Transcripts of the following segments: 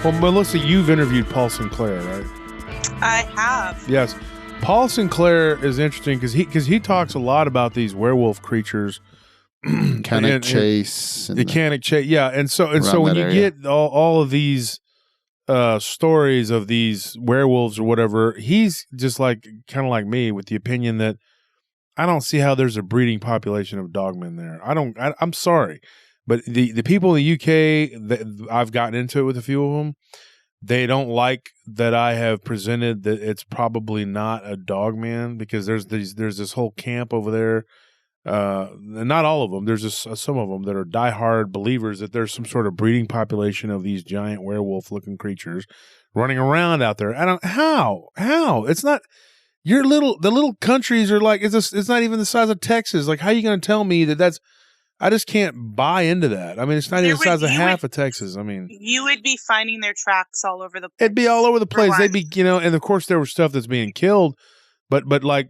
Well, Melissa, you've interviewed Paul Sinclair, right? I have. Yes. Paul Sinclair is interesting because he talks a lot about these werewolf creatures. Canic chase. The canic chase, yeah. And so when you area. get all of these stories of these werewolves or whatever, he's just like kind of like me with the opinion that I don't see how there's a breeding population of dogmen there. I'm sorry. But the people in the UK, I've gotten into it with a few of them. They don't like that I have presented that it's probably not a dogman because there's this whole camp over there. Not all of them. There's just some of them that are diehard believers that there's some sort of breeding population of these giant werewolf-looking creatures running around out there. How? It's not. The little countries are like it's not even the size of Texas. Like, how are you going to tell me that's? I just can't buy into that. I mean, it's not even the size of half of Texas. I mean, you would be finding their tracks all over the place. It'd be all over the place. They'd be, and of course there was stuff that's being killed, but like,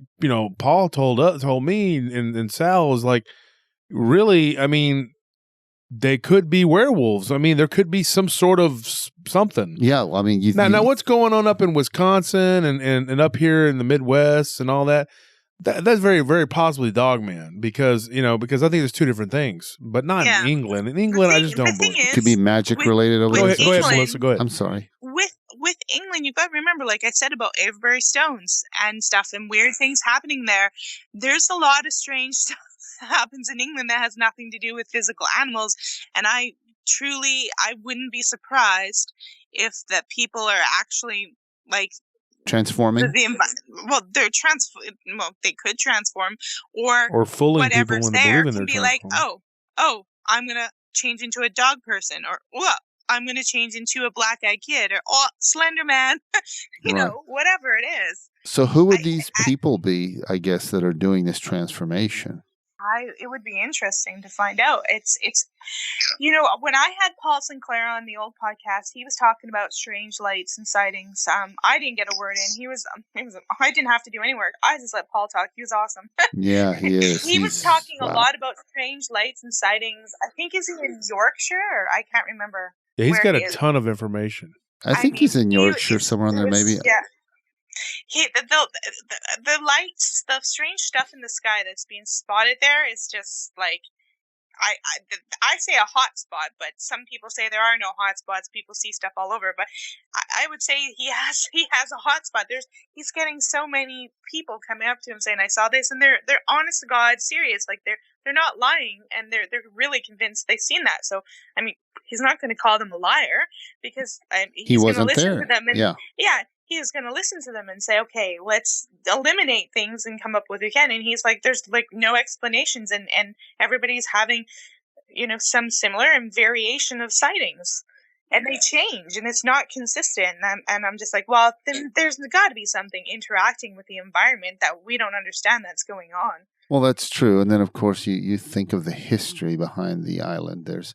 Paul told me and Sal was like, really, I mean, they could be werewolves. I mean, there could be some sort of something. Yeah, well, I mean, now what's going on up in Wisconsin and up here in the Midwest and all that? That's very, very possibly Dogman because I think there's two different things, but not in England. In England, I just don't believe it could be magic related over there. Go ahead, Melissa. Go ahead. I'm sorry. With England, you've got to remember, like I said about Avebury Stones and stuff and weird things happening there. There's a lot of strange stuff that happens in England that has nothing to do with physical animals. And I wouldn't be surprised if the people are actually like transforming. They could transform or fooling whatever's people into there believing can they're be like, oh, I'm gonna change into a dog person, or I'm gonna change into a black-eyed kid, or Slender Man, whatever it is. So who would these people be? I guess that are doing this transformation. It would be interesting to find out. It's when I had Paul Sinclair on the old podcast, he was talking about strange lights and sightings. I didn't get a word in. I didn't have to do any work. I just let Paul talk. He was awesome. Yeah, he is. He was talking a lot about strange lights and sightings. I think he's in Yorkshire. Or I can't remember. Yeah, he's got a ton of information. I think he's in Yorkshire somewhere in there, maybe. Yeah. The lights, the strange stuff in the sky that's being spotted there is just like, I say a hot spot, but some people say there are no hot spots. People see stuff all over, but I would say he has a hot spot. He's getting so many people coming up to him saying, "I saw this," and they're honest to God serious, like they're not lying, and they're really convinced they've seen that. So I mean, he's not going to call them a liar because he's going to listen to them, and yeah. He was going to listen to them and say, okay, let's eliminate things and come up with what we can. And he's like, there's like no explanations. And everybody's having, some similar and variation of sightings. And they change and it's not consistent. And I'm just like, well, then there's got to be something interacting with the environment that we don't understand that's going on. Well, that's true. And then, of course, you think of the history behind the island. There's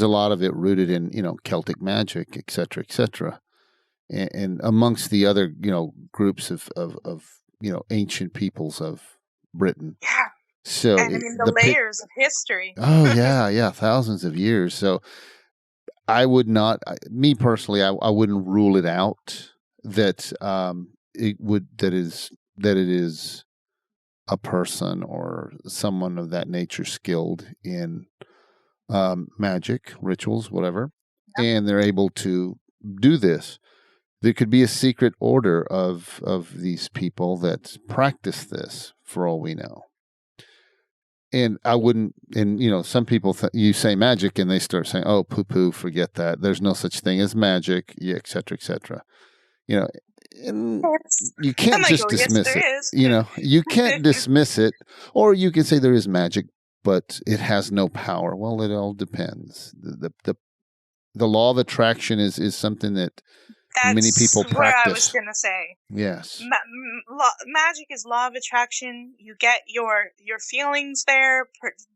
a lot of it rooted in, Celtic magic, et cetera, et cetera. And amongst the other, groups of ancient peoples of Britain. Yeah. So and the layers of history. Oh yeah, thousands of years. So I would not, me personally, I wouldn't rule it out that it is a person or someone of that nature skilled in magic, rituals, whatever, and they're able to do this. There could be a secret order of these people that practice this, for all we know. And I wouldn't, and some people, you say magic and they start saying, oh, poo-poo, forget that. There's no such thing as magic, et cetera, et cetera. And you can't just dismiss it. You can't dismiss it, or you can say there is magic, but it has no power. Well, it all depends. The law of attraction is something that many people practice. That's what I was going to say. Yes. Magic is law of attraction. You get your feelings there.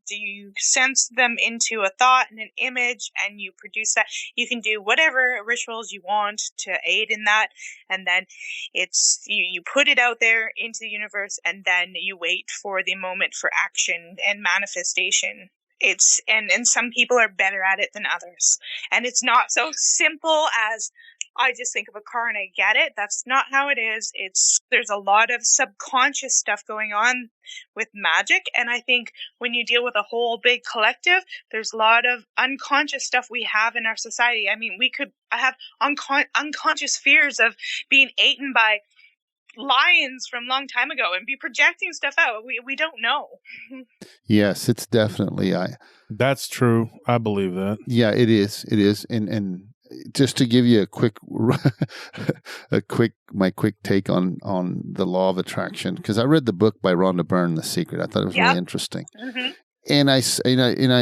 You sense them into a thought and an image, and you produce that. You can do whatever rituals you want to aid in that, and then it's you put it out there into the universe, and then you wait for the moment for action and manifestation. It's and some people are better at it than others, and it's not so simple as I just think of a car and I get it. That's not how it is. There's a lot of subconscious stuff going on with magic. And I think when you deal with a whole big collective, there's a lot of unconscious stuff we have in our society. I mean, I have unconscious fears of being eaten by lions from a long time ago and be projecting stuff out. We don't know. Yes, it's definitely That's true. I believe that. Yeah, it is. It is. And just to give you a quick my quick take on the law of attraction, because I read the book by Rhonda Byrne, The Secret. I thought it was really interesting. Mm-hmm. And I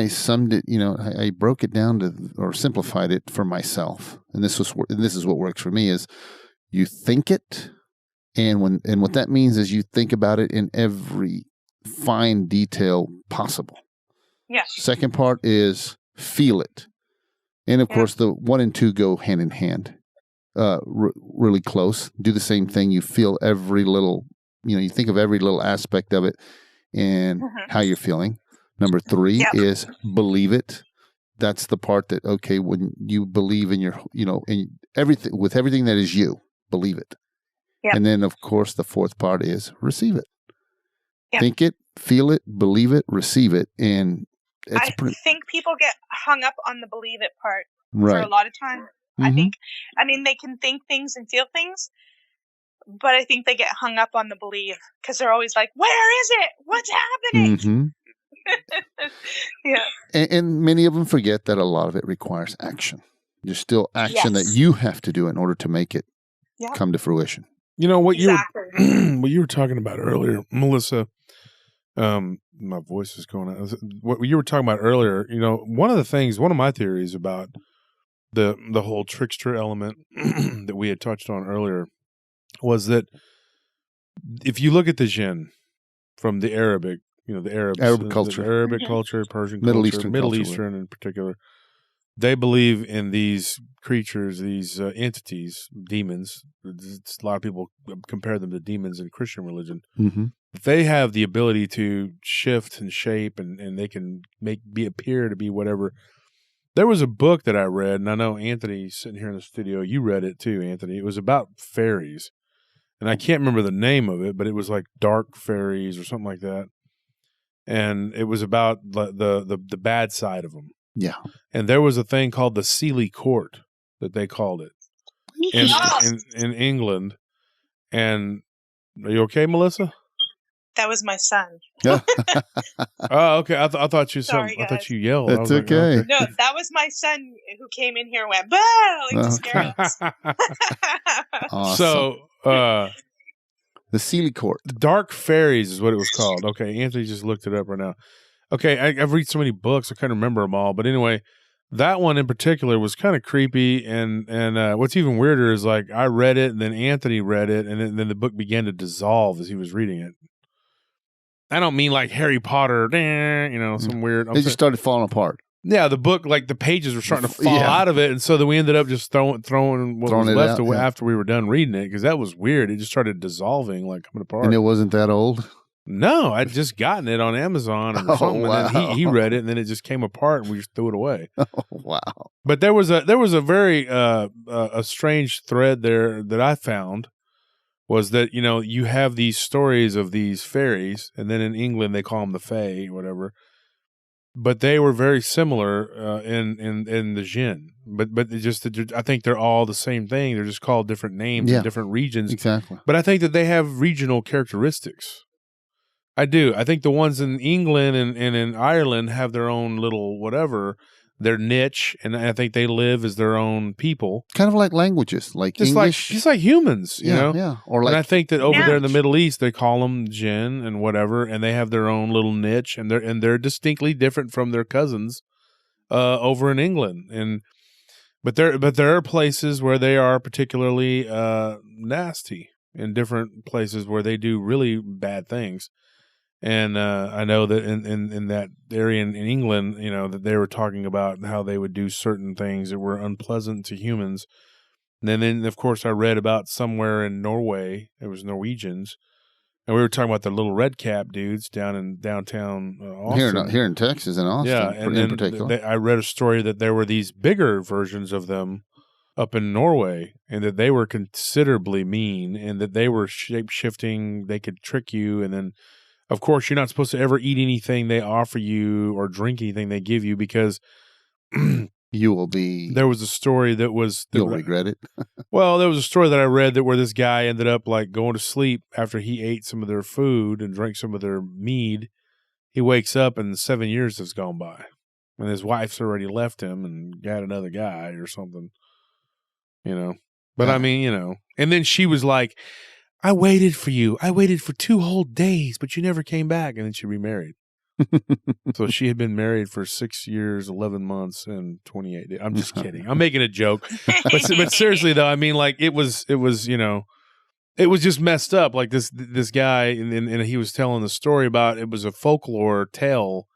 summed it, I broke it down or simplified it for myself. And this is what works for me is you think it. And what that means is you think about it in every fine detail possible. Yeah. Second part is feel it. And of course, the 1 and 2 go hand in hand, really close. Do the same thing. You feel every little, you think of every little aspect of it and how you're feeling. Number 3 is believe it. That's the part that, okay, when you believe in your, in everything, with everything that is you, believe it. Yep. And then, of course, the 4th part is receive it. Yep. Think it, feel it, believe it, receive it. And I think people get hung up on the believe it part for a lot of time. Mm-hmm. They can think things and feel things, but I think they get hung up on the believe because they're always like, where is it? What's happening? Mm-hmm. Yeah. And many of them forget that a lot of it requires action. There's still action that you have to do in order to make it come to fruition. What you were talking about earlier, Melissa, my voice is going out. What you were talking about earlier, one of my theories about the whole trickster element that we had touched on earlier was that if you look at the jinn from the Arabic, the Arabs, Arab culture, Arabic culture, Persian Middle culture, Middle Eastern in particular, they believe in these creatures, these entities, demons. A lot of people compare them to demons in Christian religion. Mm-hmm. They have the ability to shift and shape, and they can appear to be whatever. There was a book that I read, and I know Anthony's sitting here in the studio. You read it too, Anthony. It was about fairies, and I can't remember the name of it, but it was like Dark Fairies or something like that. And it was about the bad side of them. Yeah. And there was a thing called the Sealy Court that they called it in England. And are you okay, Melissa? That was my son. Oh, okay. I thought you Sorry, I thought you yelled. That's okay. No, that was my son who came in here and went, "Bah!" Like to scare us. Awesome. So, the Sealy Court. Dark Fairies is what it was called. Okay, Anthony just looked it up right now. Okay, I've read so many books, I can't remember them all. But anyway, that one in particular was kind of creepy. And what's even weirder is like I read it, and then Anthony read it, and then the book began to dissolve as he was reading it. I don't mean like Harry Potter, some weird. It just started falling apart. Yeah, the book, like the pages were starting to fall out of it, and so then we ended up just throwing what was left away after we were done reading it, because that was weird. It just started dissolving, like coming apart. And it wasn't that old? No, I'd just gotten it on Amazon or something, wow. and then he read it, and then it just came apart, and we just threw it away. Oh, wow. But there was a very a strange thread there that I found, was that, you have these stories of these fairies, and then in England they call them the Fae, whatever. But they were very similar in the jinn. But I think they're all the same thing. They're just called different names in different regions. Exactly. But I think that they have regional characteristics. I do. I think the ones in England and in Ireland have their own little whatever, their niche, and I think they live as their own people. Kind of like languages, like just English. Just like humans, you know? Yeah. Or like, and I think that over there in the Middle East, they call them jinn and whatever, and they have their own little niche, and they're distinctly different from their cousins over in England. But there are places where they are particularly nasty, in different places where they do really bad things. And I know that in that area in England, that they were talking about how they would do certain things that were unpleasant to humans. And then of course, I read about somewhere in Norway, it was Norwegians, and we were talking about the little red cap dudes down in downtown Austin. Here in Texas and Austin, yeah, and in particular. I read a story that there were these bigger versions of them up in Norway, and that they were considerably mean, and that they were shape-shifting. They could trick you, and then, of course, you're not supposed to ever eat anything they offer you or drink anything they give you, because you will be. There was a story that was. You'll regret it. Well, there was a story that I read that where this guy ended up like going to sleep after he ate some of their food and drank some of their mead. He wakes up and 7 years has gone by, and his wife's already left him and got another guy or something. But I mean, and then she was like, I waited for you. I waited for 2 whole days, but you never came back. And then she remarried. So she had been married for 6 years, 11 months, and 28 days. I'm just kidding. I'm making a joke. But seriously, though, I mean, like, it was, it was just messed up. Like this guy, and he was telling the story about, it was a folklore tale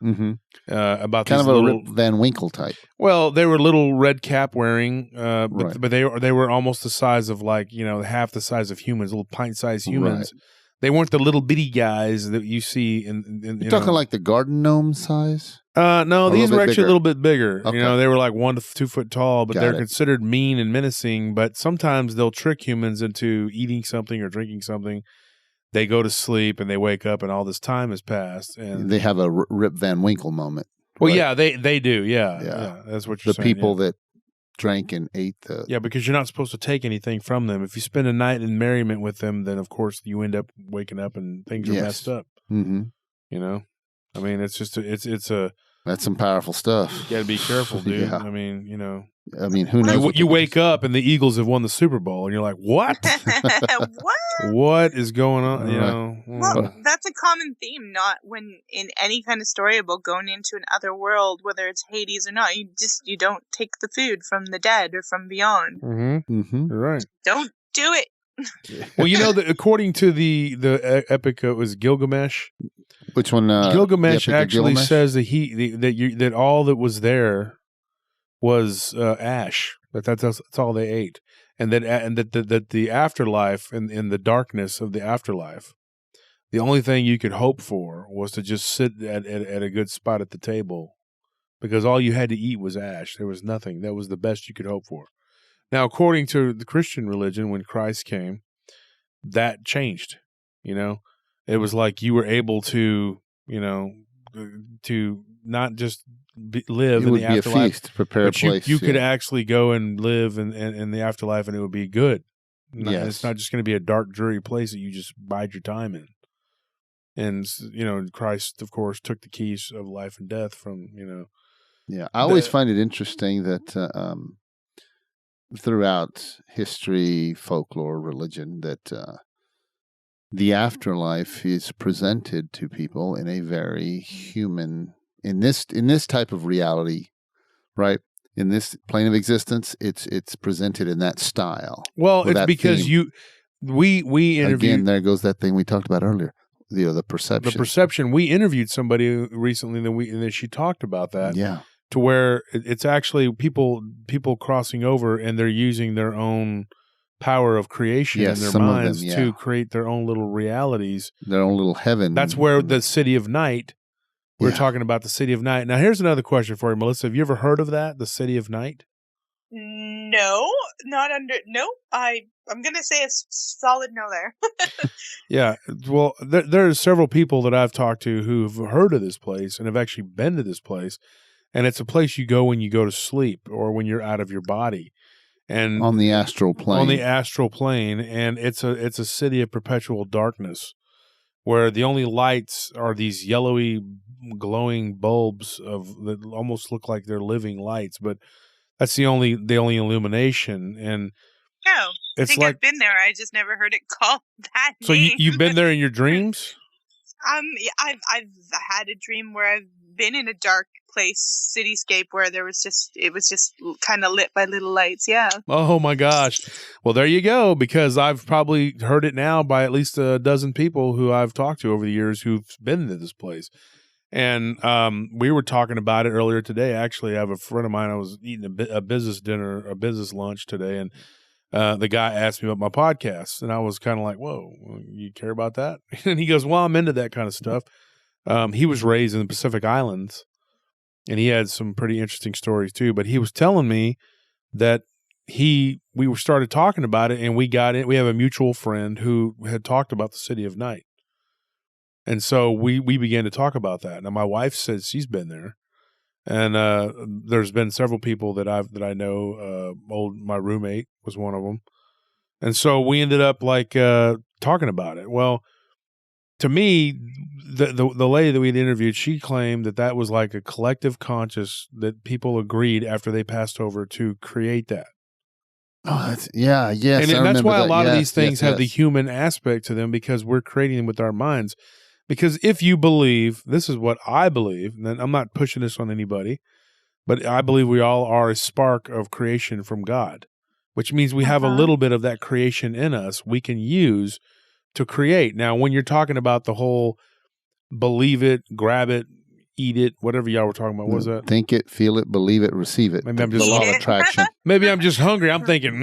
about kind of a Rip Van Winkle type. Well, they were little red cap wearing, Right. but they were almost the size of like half the size of humans, little pint-sized humans. Right. They weren't the little bitty guys that you see in You're talking like the garden gnome size? No, these were actually a little bit bigger. Okay. They were like 1 to 2 foot tall, but Got they're it. considered mean and menacing. But sometimes they'll trick humans into eating something or drinking something. They go to sleep and they wake up and all this time has passed. And They have a Rip Van Winkle moment. well, right? yeah, they do. Yeah. Yeah. That's what you're The saying. people that drank and ate the. Yeah, because you're not supposed to take anything from them. If you spend a night in merriment with them, then of course you end up waking up and things are Yes. messed up. Mm-hmm. I mean, it's just it's a That's some powerful stuff. you got to be careful, dude. Yeah. I mean, who knows? you wake up and the Eagles have won the Super Bowl, and you're like, what? What? What is going on? Right. Well, that's a common theme, not when in any kind of story about going into another world, whether it's Hades or not, you don't take the food from the dead or from beyond. Mm-hmm. Mm-hmm. You're right. Don't do it. Well, that according to the epic, it was Gilgamesh. Which one? Gilgamesh the Epic of actually Gilgamesh? says that that all that was there was ash. That's all they ate, and that the afterlife and in the darkness of the afterlife, the only thing you could hope for was to just sit at a good spot at the table, because all you had to eat was ash. There was nothing. That was the best you could hope for. Now, according to the Christian religion, when Christ came, that changed. It was like you were able to, to not just live It in would the be afterlife, a feast, prepare a but place. you could actually go and live in the afterlife, and it would be good. Yes. It's not just going to be a dark, dreary place that you just bide your time in. And Christ, of course, took the keys of life and death from. Yeah, I always find it interesting that throughout history, folklore, religion, that the afterlife is presented to people in a very human, in this type of reality, right? In this plane of existence, it's presented in that style. Well, it's because theme. we interviewed Again, there goes that thing we talked about earlier. The perception. The perception. We interviewed somebody recently, and she talked about that. Yeah. To where it's actually people crossing over, and they're using their own power of creation in their minds to create their own little realities, their own little heaven. That's where the City of Night. We're talking about the City of Night. Now, here's another question for you, Melissa. Have you ever heard of that, the City of Night? No, not under. Nope. I'm gonna say a solid no there. Yeah. Well, there are several people that I've talked to who've heard of this place and have actually been to this place. And it's a place you go when you go to sleep or when you're out of your body, and on the astral plane. On the astral plane, and it's a city of perpetual darkness, where the only lights are these yellowy, glowing bulbs that almost look like they're living lights, but that's the only illumination. And no, it's I think I've been there. I just never heard it called that. So you've been there in your dreams? I've had a dream where I've been in a dark place, cityscape, where it was just kind of lit by little lights. Yeah. Oh my gosh. Well, there you go, because I've probably heard it now by at least a dozen people who I've talked to over the years who've been to this place. And we were talking about it earlier today. Actually, I have a friend of mine. I was eating a business lunch today, and the guy asked me about my podcast, and I was kind of like, whoa, you care about that? And he goes, well, I'm into that kind of stuff. He was raised in the Pacific Islands, and he had some pretty interesting stories too, but he was telling me that we started talking about it, and we got it. We have a mutual friend who had talked about the City of Night. And so we began to talk about that. Now my wife says she's been there. And there's been several people that I know. My roommate was one of them, and so we ended up talking about it. Well, to me, the lady that we'd interviewed, she claimed that was like a collective conscious that people agreed after they passed over to create that. Oh, yes, and that's why a lot of these things have the human aspect to them, because we're creating them with our minds. Because if you believe, this is what I believe, and I'm not pushing this on anybody, but I believe we all are a spark of creation from God, which means we have a little bit of that creation in us we can use to create. Now, when you're talking about the whole believe it, grab it, eat it, whatever y'all were talking about, what was that? Think it, feel it, believe it, receive it. Maybe I'm just the law of attraction. Maybe I'm just hungry. I'm thinking,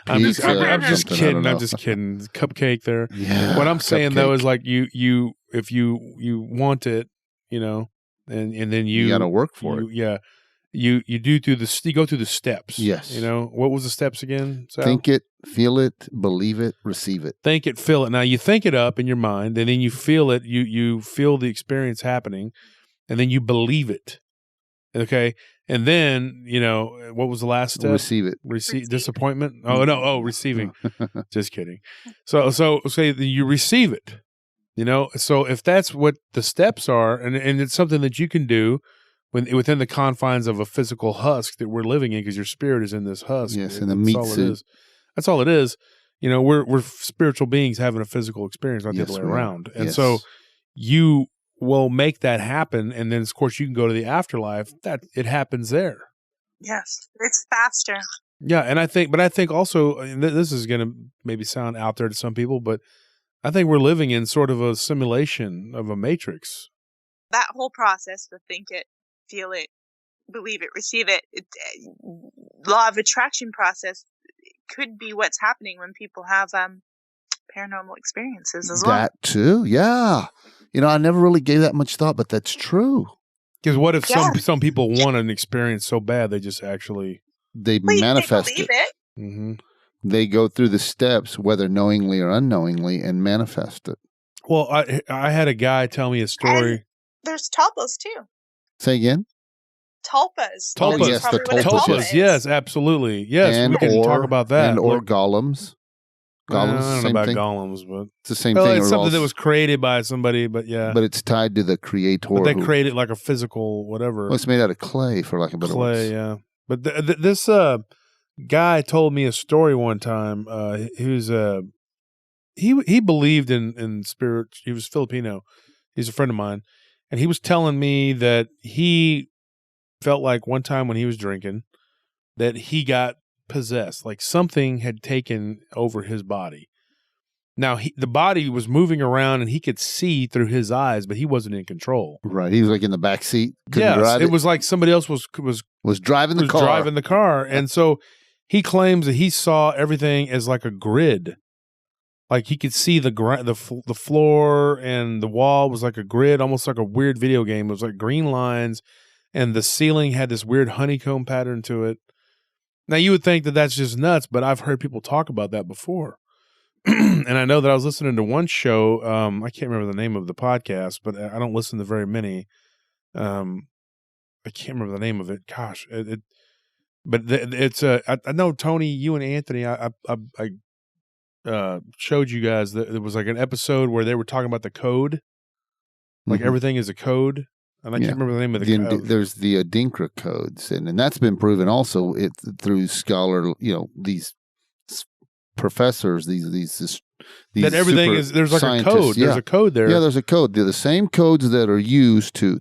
I'm just kidding. I'm just kidding. Cupcake there. Yeah, what I'm saying though is like if you want it, and then you got to work for it. Yeah. You go through the steps. Yes. What was the steps again, Sal? Think it, feel it, believe it, receive it. Think it, feel it. Now you think it up in your mind, and then you feel it. You feel the experience happening, and then you believe it. Okay, and then what was the last step? Receive it. Receive disappointment. Oh no. Oh, receiving. Just kidding. So say you receive it. So if that's what the steps are, and it's something that you can do within the confines of a physical husk that we're living in, because your spirit is in this husk. Yes, in the meat suit. That's all it is. We're spiritual beings having a physical experience, not the other way around. And so you will make that happen, and then of course you can go to the afterlife. That it happens there. Yes, it's faster. Yeah, and I think also, and this is going to maybe sound out there to some people, but I think we're living in sort of a simulation of a matrix. That whole process, the think it, feel it, believe it, receive it, law of attraction process could be what's happening when people have paranormal experiences as well. That too, yeah. I never really gave that much thought, but that's true. Because what if some people want an experience so bad they just actually manifest it? Mm-hmm. They go through the steps, whether knowingly or unknowingly, and manifest it. Well, I had a guy tell me a story. And there's tulpas too. Say again? Tulpas. Oh, yes, the tulpas. Yes, absolutely. Yes, we can talk about that. Or golems. Golems, I don't know about golems, but it's the same thing. It's something that was created by somebody, but yeah. But it's tied to the creator. But they created like a physical whatever. Well, it's made out of clay, for lack of better words. Clay, yeah. But this guy told me a story one time. He believed in spirit. He was Filipino. He's a friend of mine. And he was telling me that he felt like one time when he was drinking that he got possessed, like something had taken over his body. Now, the body was moving around and he could see through his eyes, but he wasn't in control. Right. He was like in the back seat. Yes, it was like somebody else was driving the car. And so he claims that he saw everything as like a grid. Like he could see the floor and the wall was like a grid, almost like a weird video game. It was like green lines, and the ceiling had this weird honeycomb pattern to it. Now you would think that that's just nuts, but I've heard people talk about that before. And I know that I was listening to one show. I can't remember the name of the podcast, but I don't listen to very many. I can't remember the name of it. Gosh, I know Tony, you and Anthony. I showed you guys that there was like an episode where they were talking about the code, like everything is a code, and I can't remember the name of the code. There's the Adinkra codes, and that's been proven also through scholar, these professors, these that everything is there's like a code. Yeah. There's a code there. Yeah, there's a code. They're the same codes that are used to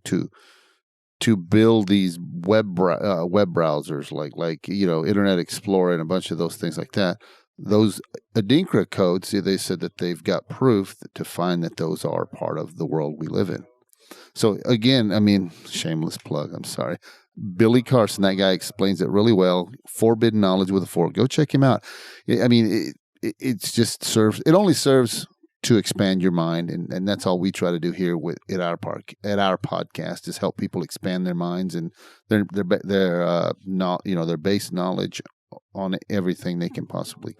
build these web browsers, like Internet Explorer and a bunch of those things like that. Those Adinkra codes, they said that they've got proof to find that those are part of the world we live in. So again, I mean, shameless plug, I'm sorry. Billy Carson, that guy explains it really well. Forbidden Knowledge with a 4. Go check him out. I mean, it only serves to expand your mind, and that's all we try to do here at our podcast is help people expand their minds and their base knowledge on everything they can possibly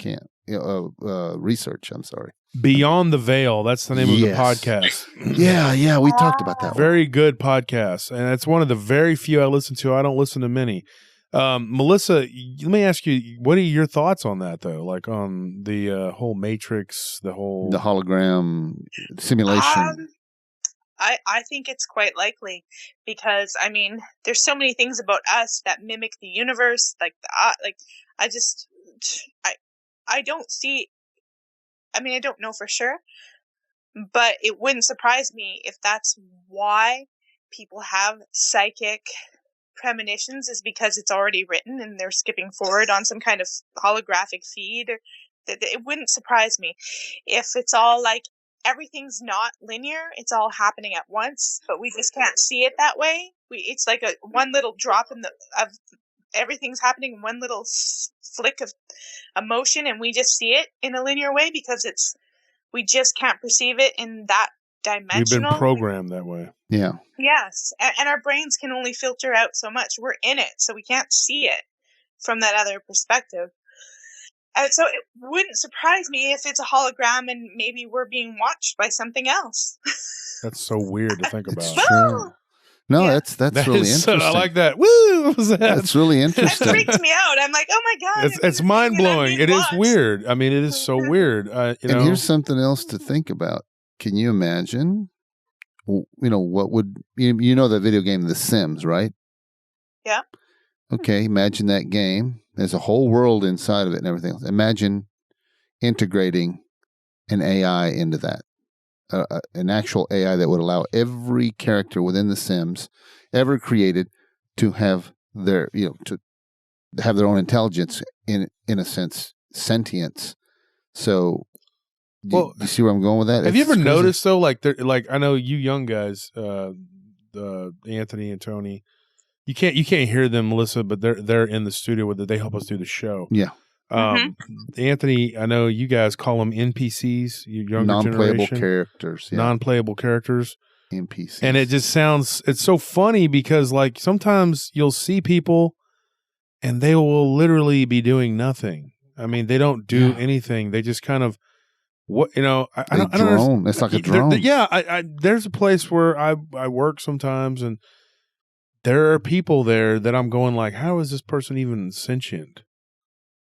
research. I'm sorry. Beyond the Veil. That's the name of the Yes. podcast. Yeah, we talked about that one. Very good podcast, and it's one of the very few I listen to. I don't listen to many. Melissa, let me ask you, what are your thoughts on that, though? Like on the whole Matrix, the hologram simulation. I think it's quite likely because, I mean, there's so many things about us that mimic the universe. I don't see, I mean, I don't know for sure, but it wouldn't surprise me if that's why people have psychic premonitions, is because it's already written and they're skipping forward on some kind of holographic feed. It wouldn't surprise me if it's all like everything's not linear, it's all happening at once, but we just can't see it that way. It's like one little drop of everything's happening in one little flick of emotion, and we just see it in a linear way because we just can't perceive it in that dimensional. We've been programmed that way. Yeah. Yes, and our brains can only filter out so much. We're in it, so we can't see it from that other perspective. And so it wouldn't surprise me if it's a hologram and maybe we're being watched by something else. That's so weird to think about. It's true. No, yeah. That's really interesting. I like that. Woo! What was that? That's really interesting. It freaks me out. I'm like, oh my God. It's mind blowing. It is weird. I mean, it is so weird. And here's something else to think about. Can you imagine? What would you know the video game The Sims, right? Yeah. Okay, imagine that game. There's a whole world inside of it and everything else. Imagine integrating an AI into that, an actual AI that would allow every character within The Sims ever created to have their, to have their own intelligence, in a sense, sentience. So, you see where I'm going with that? Have you ever noticed though, like I know you young guys, Anthony and Tony. You can't hear them, Melissa, but they're in the studio with it. They help us do the show. Yeah. Anthony, I know you guys call them NPCs, younger non-playable generation. Characters. Yeah. Non-playable characters. NPCs. And it just it's so funny because like sometimes you'll see people and they will literally be doing nothing. I mean, they don't do anything. They just kind of, I don't know. It's like a drone. There's a place where I work sometimes, and there are people there that I'm going like, how is this person even sentient?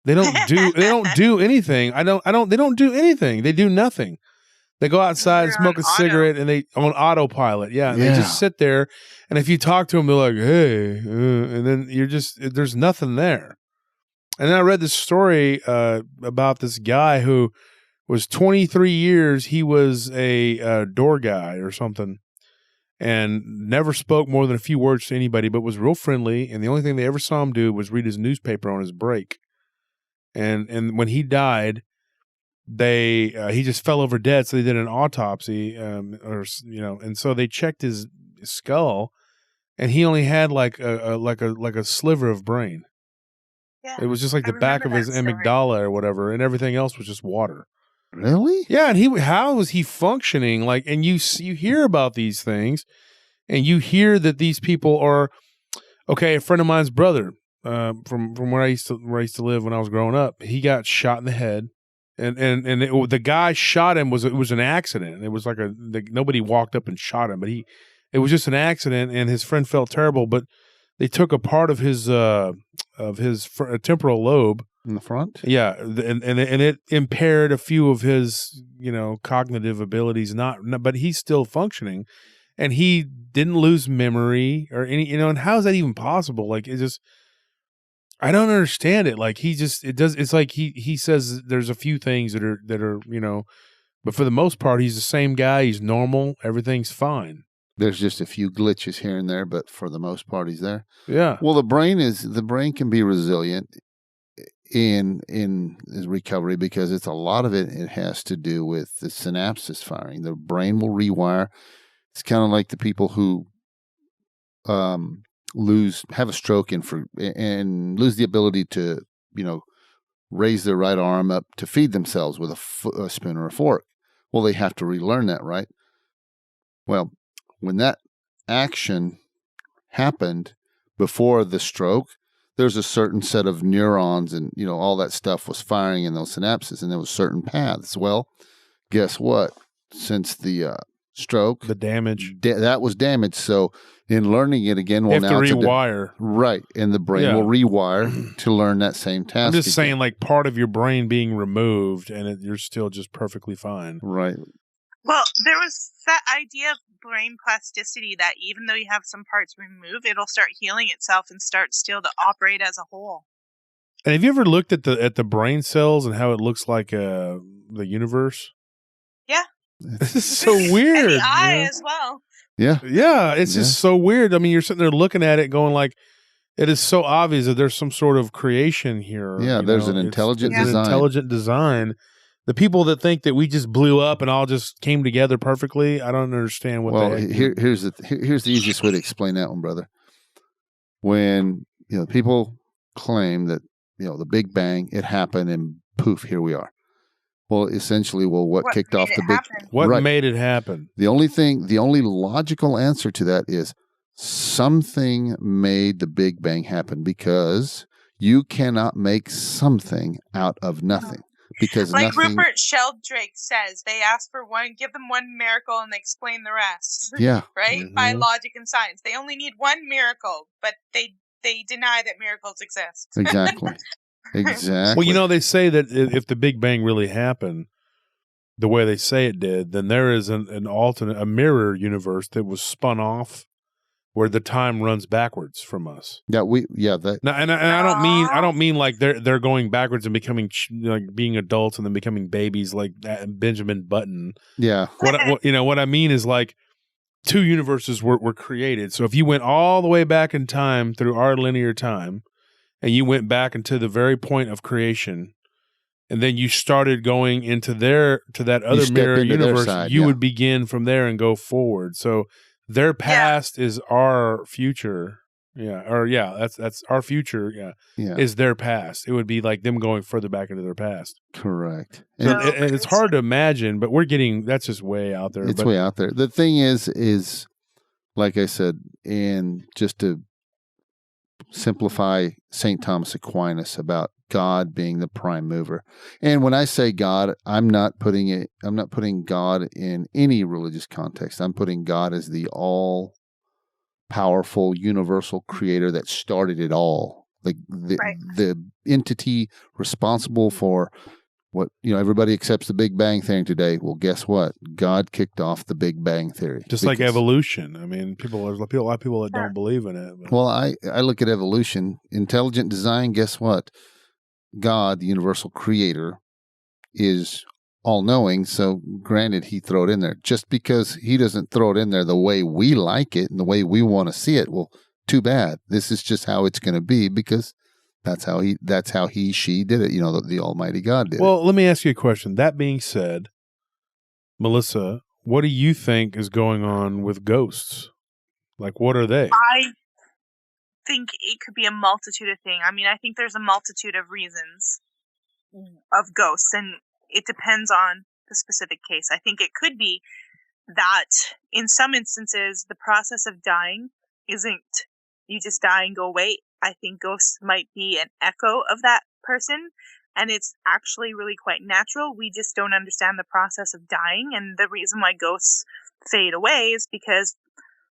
They don't do anything. They don't do anything. They do nothing. They go outside and smoke a cigarette and they on autopilot. Yeah. And they just sit there. And if you talk to them, they're like, hey, and then there's nothing there. And then I read this story about this guy who was 23 years. He was a door guy or something, and never spoke more than a few words to anybody, but was real friendly. And the only thing they ever saw him do was read his newspaper on his break. And when he died, he just fell over dead. So they did an autopsy, and so they checked his skull, and he only had like a sliver of brain. Yeah, it was just like the back of his amygdala or whatever, and everything else was just water. Really? Yeah, and how was he functioning? Like, and you hear about these things, and you hear that these people are okay. A friend of mine's brother, from where I used to live when I was growing up, he got shot in the head, and the guy shot him it was an accident. It was like nobody walked up and shot him, but it was just an accident, and his friend felt terrible, but they took a part of his temporal lobe. In the front? Yeah, and it impaired a few of his, cognitive abilities, but he's still functioning, and he didn't lose memory or any, and how is that even possible? Like, it just, I don't understand it. Like, it's like he says there's a few things that are, but for the most part, he's the same guy. He's normal. Everything's fine. There's just a few glitches here and there, but for the most part, he's there. Yeah. Well, the brain can be resilient in his recovery because it's a lot of it has to do with the synapses firing. The brain will rewire. It's kind of like the people who have a stroke and lose the ability to raise their right arm up to feed themselves with a spoon or a fork. Well, they have to relearn that, right? Well, when that action happened before the stroke, there's a certain set of neurons and, all that stuff was firing in those synapses and there was certain paths. Well, guess what? Since the stroke, the damage that was damaged. So in learning it again, you have to rewire. Right. And the brain will rewire to learn that same task. I'm just saying, like, part of your brain being removed and you're still just perfectly fine. Right. Well, there was that idea of brain plasticity that even though you have some parts removed, it'll start healing itself and start still to operate as a whole. And have you ever looked at the brain cells and how it looks like the universe? Yeah. This is so weird. And the eye as well. Yeah. Yeah, it's just so weird. I mean, you're sitting there looking at it going like, it is so obvious that there's some sort of creation here. Yeah, there's an intelligent design. An intelligent design. The people that think that we just blew up and all just came together perfectly, I don't understand what. Well, here's the easiest way to explain that one, brother. When people claim that the Big Bang, it happened and poof, here we are. Well, essentially, what kicked off the big? What made it happen? The only logical answer to that is something made the Big Bang happen, because you cannot make something out of nothing. Because like Rupert Sheldrake says, they ask for give them one miracle and they explain the rest. Yeah. Right? Mm-hmm. By logic and science. They only need one miracle, but they deny that miracles exist. Exactly. Exactly. Well, they say that if the Big Bang really happened the way they say it did, then there is an alternate, a mirror universe that was spun off where the time runs backwards from us. Yeah, I don't mean like they're going backwards and becoming like being adults and then becoming babies like that Benjamin Button. Yeah. What I mean is like two universes were created. So if you went all the way back in time through our linear time and you went back into the very point of creation and then you started going into that other mirror universe, you would begin from there and go forward. So their past is our future. That's our future. Is their past. It would be like them going further back into their past. Correct. And it's hard to imagine, but that's just way out there. It's way out there. The thing is like I said, and just to simplify St. Thomas Aquinas about God being the prime mover. And when I say God, I'm not putting God in any religious context. I'm putting God as the all powerful universal creator that started it all. Like the entity responsible for what, everybody accepts the Big Bang Theory today. Well, guess what? God kicked off the Big Bang Theory. Just like evolution. I mean, there's a lot of people that don't believe in it. But. Well, I look at evolution, intelligent design. Guess what? God, the universal creator, is all-knowing. So granted, he throw it in there. Just because he doesn't throw it in there the way we like it and the way we want to see it, well, too bad. This is just how it's going to be, because that's how she did it. The Almighty God did it. Well, let me ask you a question. That being said, Melissa, what do you think is going on with ghosts? Like, what are they? I think it could be a multitude of things. I mean, I think there's a multitude of reasons of ghosts, and it depends on the specific case. I think it could be that in some instances, the process of dying isn't you just die and go away. I think ghosts might be an echo of that person, and it's actually really quite natural. We just don't understand the process of dying, and the reason why ghosts fade away is because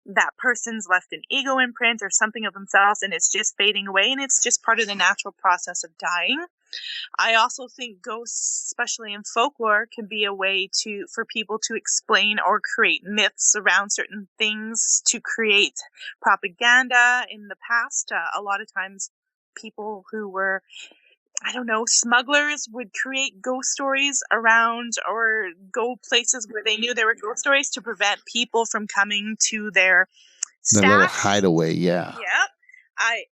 that person's left an ego imprint or something of themselves, and it's just fading away, and it's just part of the natural process of dying. I also think ghosts, especially in folklore, can be a way for people to explain or create myths around certain things, to create propaganda. In the past, a lot of times people who were, smugglers would create ghost stories around or go places where they knew there were ghost stories to prevent people from coming to their stash. The little hideaway, yeah. Yeah.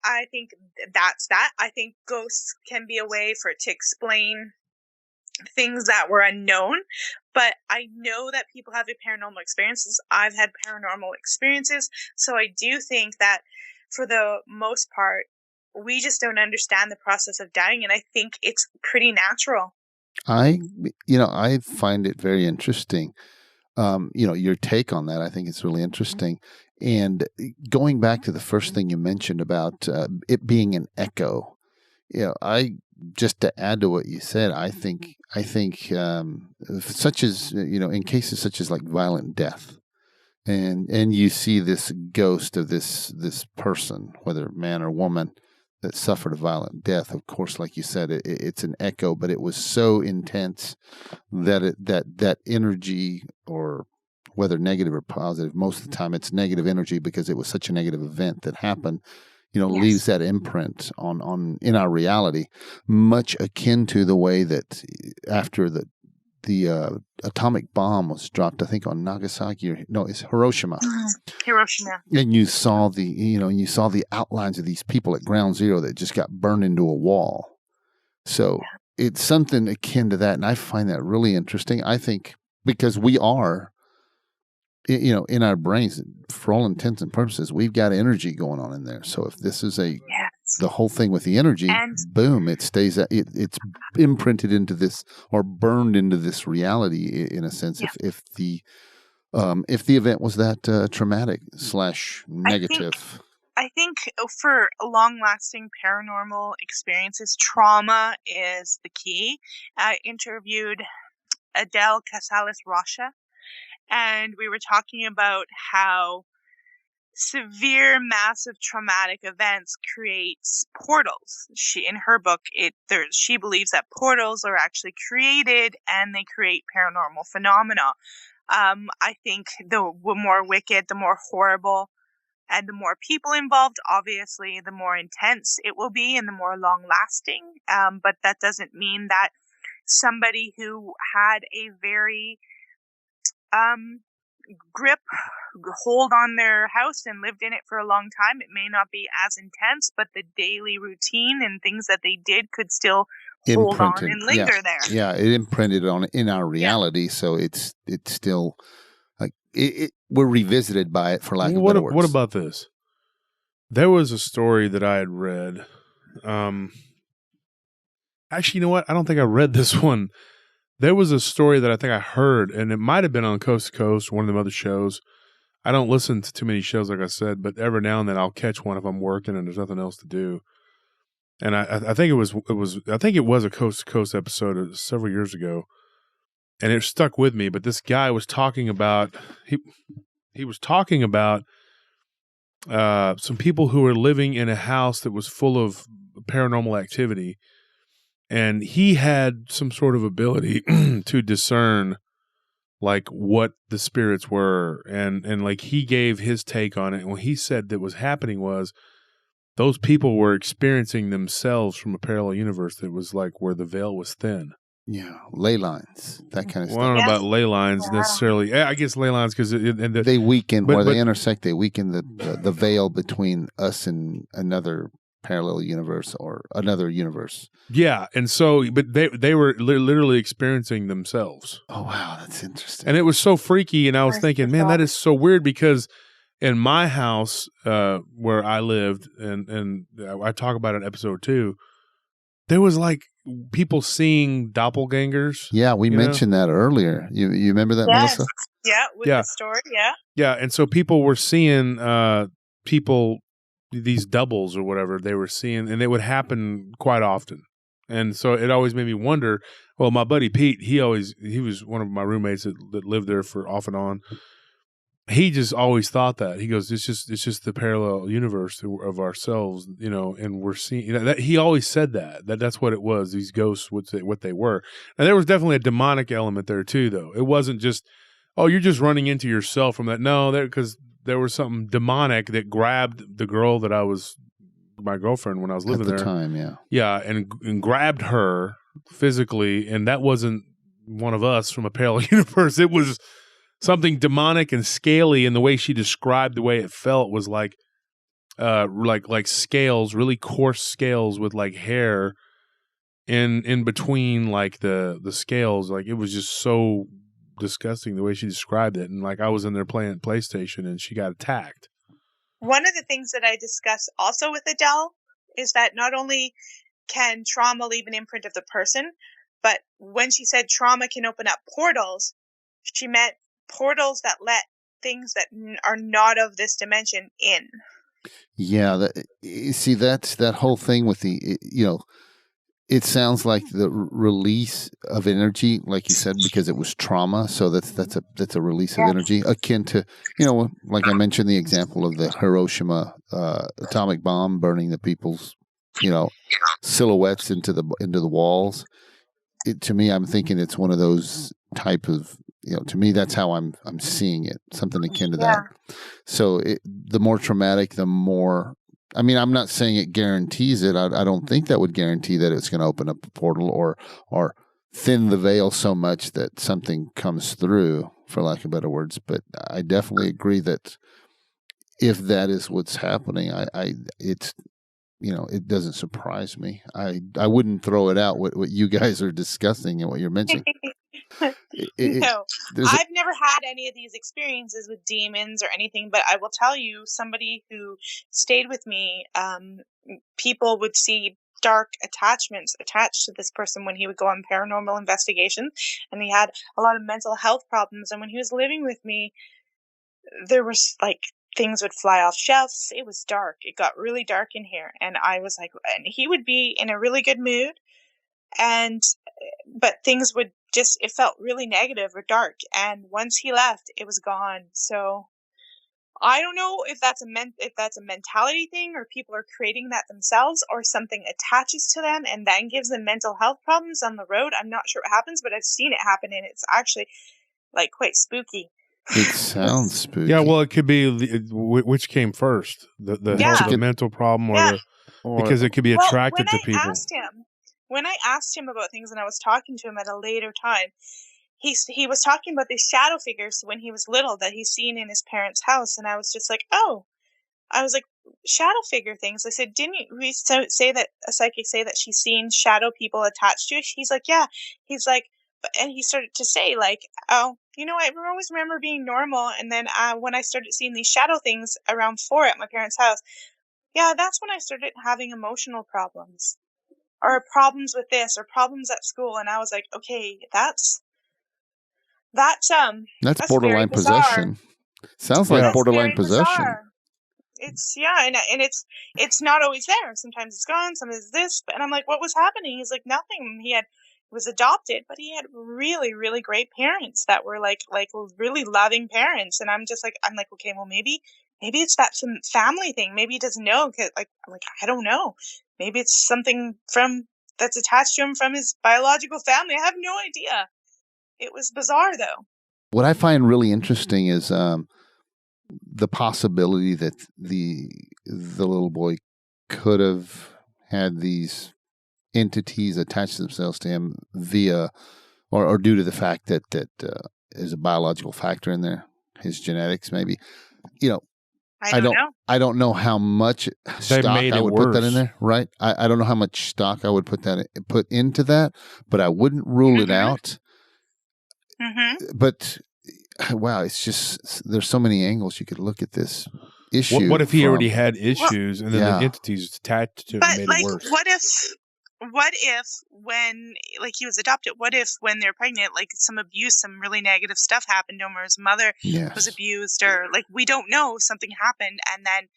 I think that's that. I think ghosts can be a way to explain things that were unknown, but I know that people have paranormal experiences. I've had paranormal experiences, so I do think that for the most part, we just don't understand the process of dying, and I think it's pretty natural. I find it very interesting. Your take on that, I think it's really interesting. And going back to the first thing you mentioned about it being an echo, I just to add to what you said, I think such as in cases such as like violent death, and you see this ghost of this person, whether man or woman, that suffered a violent death. Of course, like you said, it's an echo, but it was so intense that that energy, or whether negative or positive, most of the time it's negative energy because it was such a negative event that happened, leaves that imprint on in our reality, much akin to the way that after the atomic bomb was dropped, I think on Nagasaki, it's Hiroshima. Hiroshima. And you saw the outlines of these people at ground zero that just got burned into a wall. So it's something akin to that, and I find that really interesting. I think because we are, in our brains, for all intents and purposes, we've got energy going on in there. So if this is the whole thing with the energy, boom, it stays. It's imprinted into this, or burned into this reality in a sense. If the event was that traumatic / negative. I think for long-lasting paranormal experiences, trauma is the key. I interviewed Adele Casales-Rocha, and we were talking about how severe, massive traumatic events creates portals. In her book, she believes that portals are actually created and they create paranormal phenomena. I think the more wicked, the more horrible, and the more people involved, obviously, the more intense it will be and the more long-lasting. But that doesn't mean that somebody who had a very hold on their house and lived in it for a long time, it may not be as intense, but the daily routine and things that they did could still hold on and linger there. Yeah, it imprinted on in our reality, so it's still like we're revisited by it, for lack of better words. What about this? There was a story that I had read. Actually, you know what? I don't think I read this one. There was a story that I think I heard, and it might have been on Coast to Coast, one of them other shows. I don't listen to too many shows, like I said, but every now and then I'll catch one if I'm working and there's nothing else to do. And I think it was a Coast to Coast episode several years ago, and it stuck with me. But this guy was talking about he was talking about some people who were living in a house that was full of paranormal activity. And he had some sort of ability to discern like what the spirits were. And like he gave his take on it. And what he said that was happening was those people were experiencing themselves from a parallel universe that was like where the veil was thin. Yeah, ley lines, that kind of stuff. I don't know about ley lines necessarily. I guess ley lines because they weaken, where they intersect. They weaken the veil between us and another parallel universe or another universe. Yeah, and so, but they were literally experiencing themselves. Oh wow, that's interesting. And it was so freaky, and I was thinking, man, that is so weird because in my house where I lived, and I talk about it in episode 2, there was like people seeing doppelgangers. Yeah, we mentioned that earlier. You remember that, Melissa? Yeah, the story, yeah. Yeah, and so people were seeing people, these doubles or whatever they were seeing, and it would happen quite often. And so it always made me wonder, well, my buddy Pete, he was one of my roommates that lived there for off and on. He just always thought that. He goes, it's just the parallel universe of ourselves, and we're seeing that. He always said that's what it was. These ghosts, what they were. And there was definitely a demonic element there too, though. It wasn't just, oh, you're just running into yourself from that. No, because there was something demonic that grabbed the girl that I was my girlfriend when I was living there. At the time, yeah. Yeah, and grabbed her physically, and that wasn't one of us from a parallel universe. It was something demonic and scaly, and the way she described the way it felt was like scales, really coarse scales with like hair in between like the scales. Like it was just so disgusting the way she described it. And like I was in there playing PlayStation and she got attacked. One of the things that I discuss also with Adele is that not only can trauma leave an imprint of the person, but when she said trauma can open up portals, she meant portals that let things that are not of this dimension in. Yeah, you see, that's that whole thing with the, it sounds like the release of energy, like you said, because it was trauma. So that's a release of energy akin to, like I mentioned, the example of the Hiroshima atomic bomb burning the people's, silhouettes into the walls. To me, I'm thinking it's one of those type of, to me, that's how I'm seeing it, something akin to that. So the more traumatic, the more. I mean, I'm not saying it guarantees it. I don't think that would guarantee that it's going to open up a portal or thin the veil so much that something comes through, for lack of better words. But I definitely agree that if that is what's happening, it's it doesn't surprise me. I wouldn't throw it out what you guys are discussing and what you're mentioning. No, I've never had any of these experiences with demons or anything, but I will tell you, somebody who stayed with me, people would see dark attachments attached to this person when he would go on paranormal investigations, and he had a lot of mental health problems. And when he was living with me, there was like things would fly off shelves. It was dark. It got really dark in here, and I was like, and he would be in a really good mood, but things would just, it felt really negative or dark. And once he left, it was gone. So I don't know if that's a mentality thing, or people are creating that themselves, or something attaches to them and then gives them mental health problems on the road. I'm not sure what happens, but I've seen it happen, and it's actually like quite spooky. It sounds spooky. Yeah, well, it could be which came first, the mental problem or because it could be attracted to people. When I asked him about things, and I was talking to him at a later time, he was talking about these shadow figures when he was little that he's seen in his parents' house, and I was just like, oh, I was like, shadow figure things. I said, didn't we say that a psychic say that she's seen shadow people attached to it? He's like, yeah. He's like, and he started to say like, oh, I always remember being normal, and then when I started seeing these shadow things around 4 at my parents' house, yeah, that's when I started having emotional problems. Or problems with this, or problems at school, and I was like, okay, that's borderline possession. Sounds like borderline possession. Bizarre. It's and it's not always there. Sometimes it's gone. Sometimes it's this. And I'm like, what was happening? He's like, nothing. He was adopted, but he had really, really great parents that were like really loving parents. And I'm like, okay, well maybe it's that family thing. Maybe he doesn't know. Cause I'm like, I don't know. Maybe it's something that's attached to him from his biological family. I have no idea. It was bizarre, though. What I find really interesting is the possibility that the little boy could have had these entities attach themselves to him via or due to the fact that there's a biological factor in there, his genetics, maybe. I don't know how much stock I would put that in there, right? I don't know how much stock I would put into that, but I wouldn't rule it out. Mm-hmm. But wow, it's just there's so many angles you could look at this issue. What if he already had issues and then the entities attached to him made it worse? What if when he was adopted, what if when they're pregnant, some abuse, some really negative stuff happened to him, or his mother was abused, or we don't know, something happened and then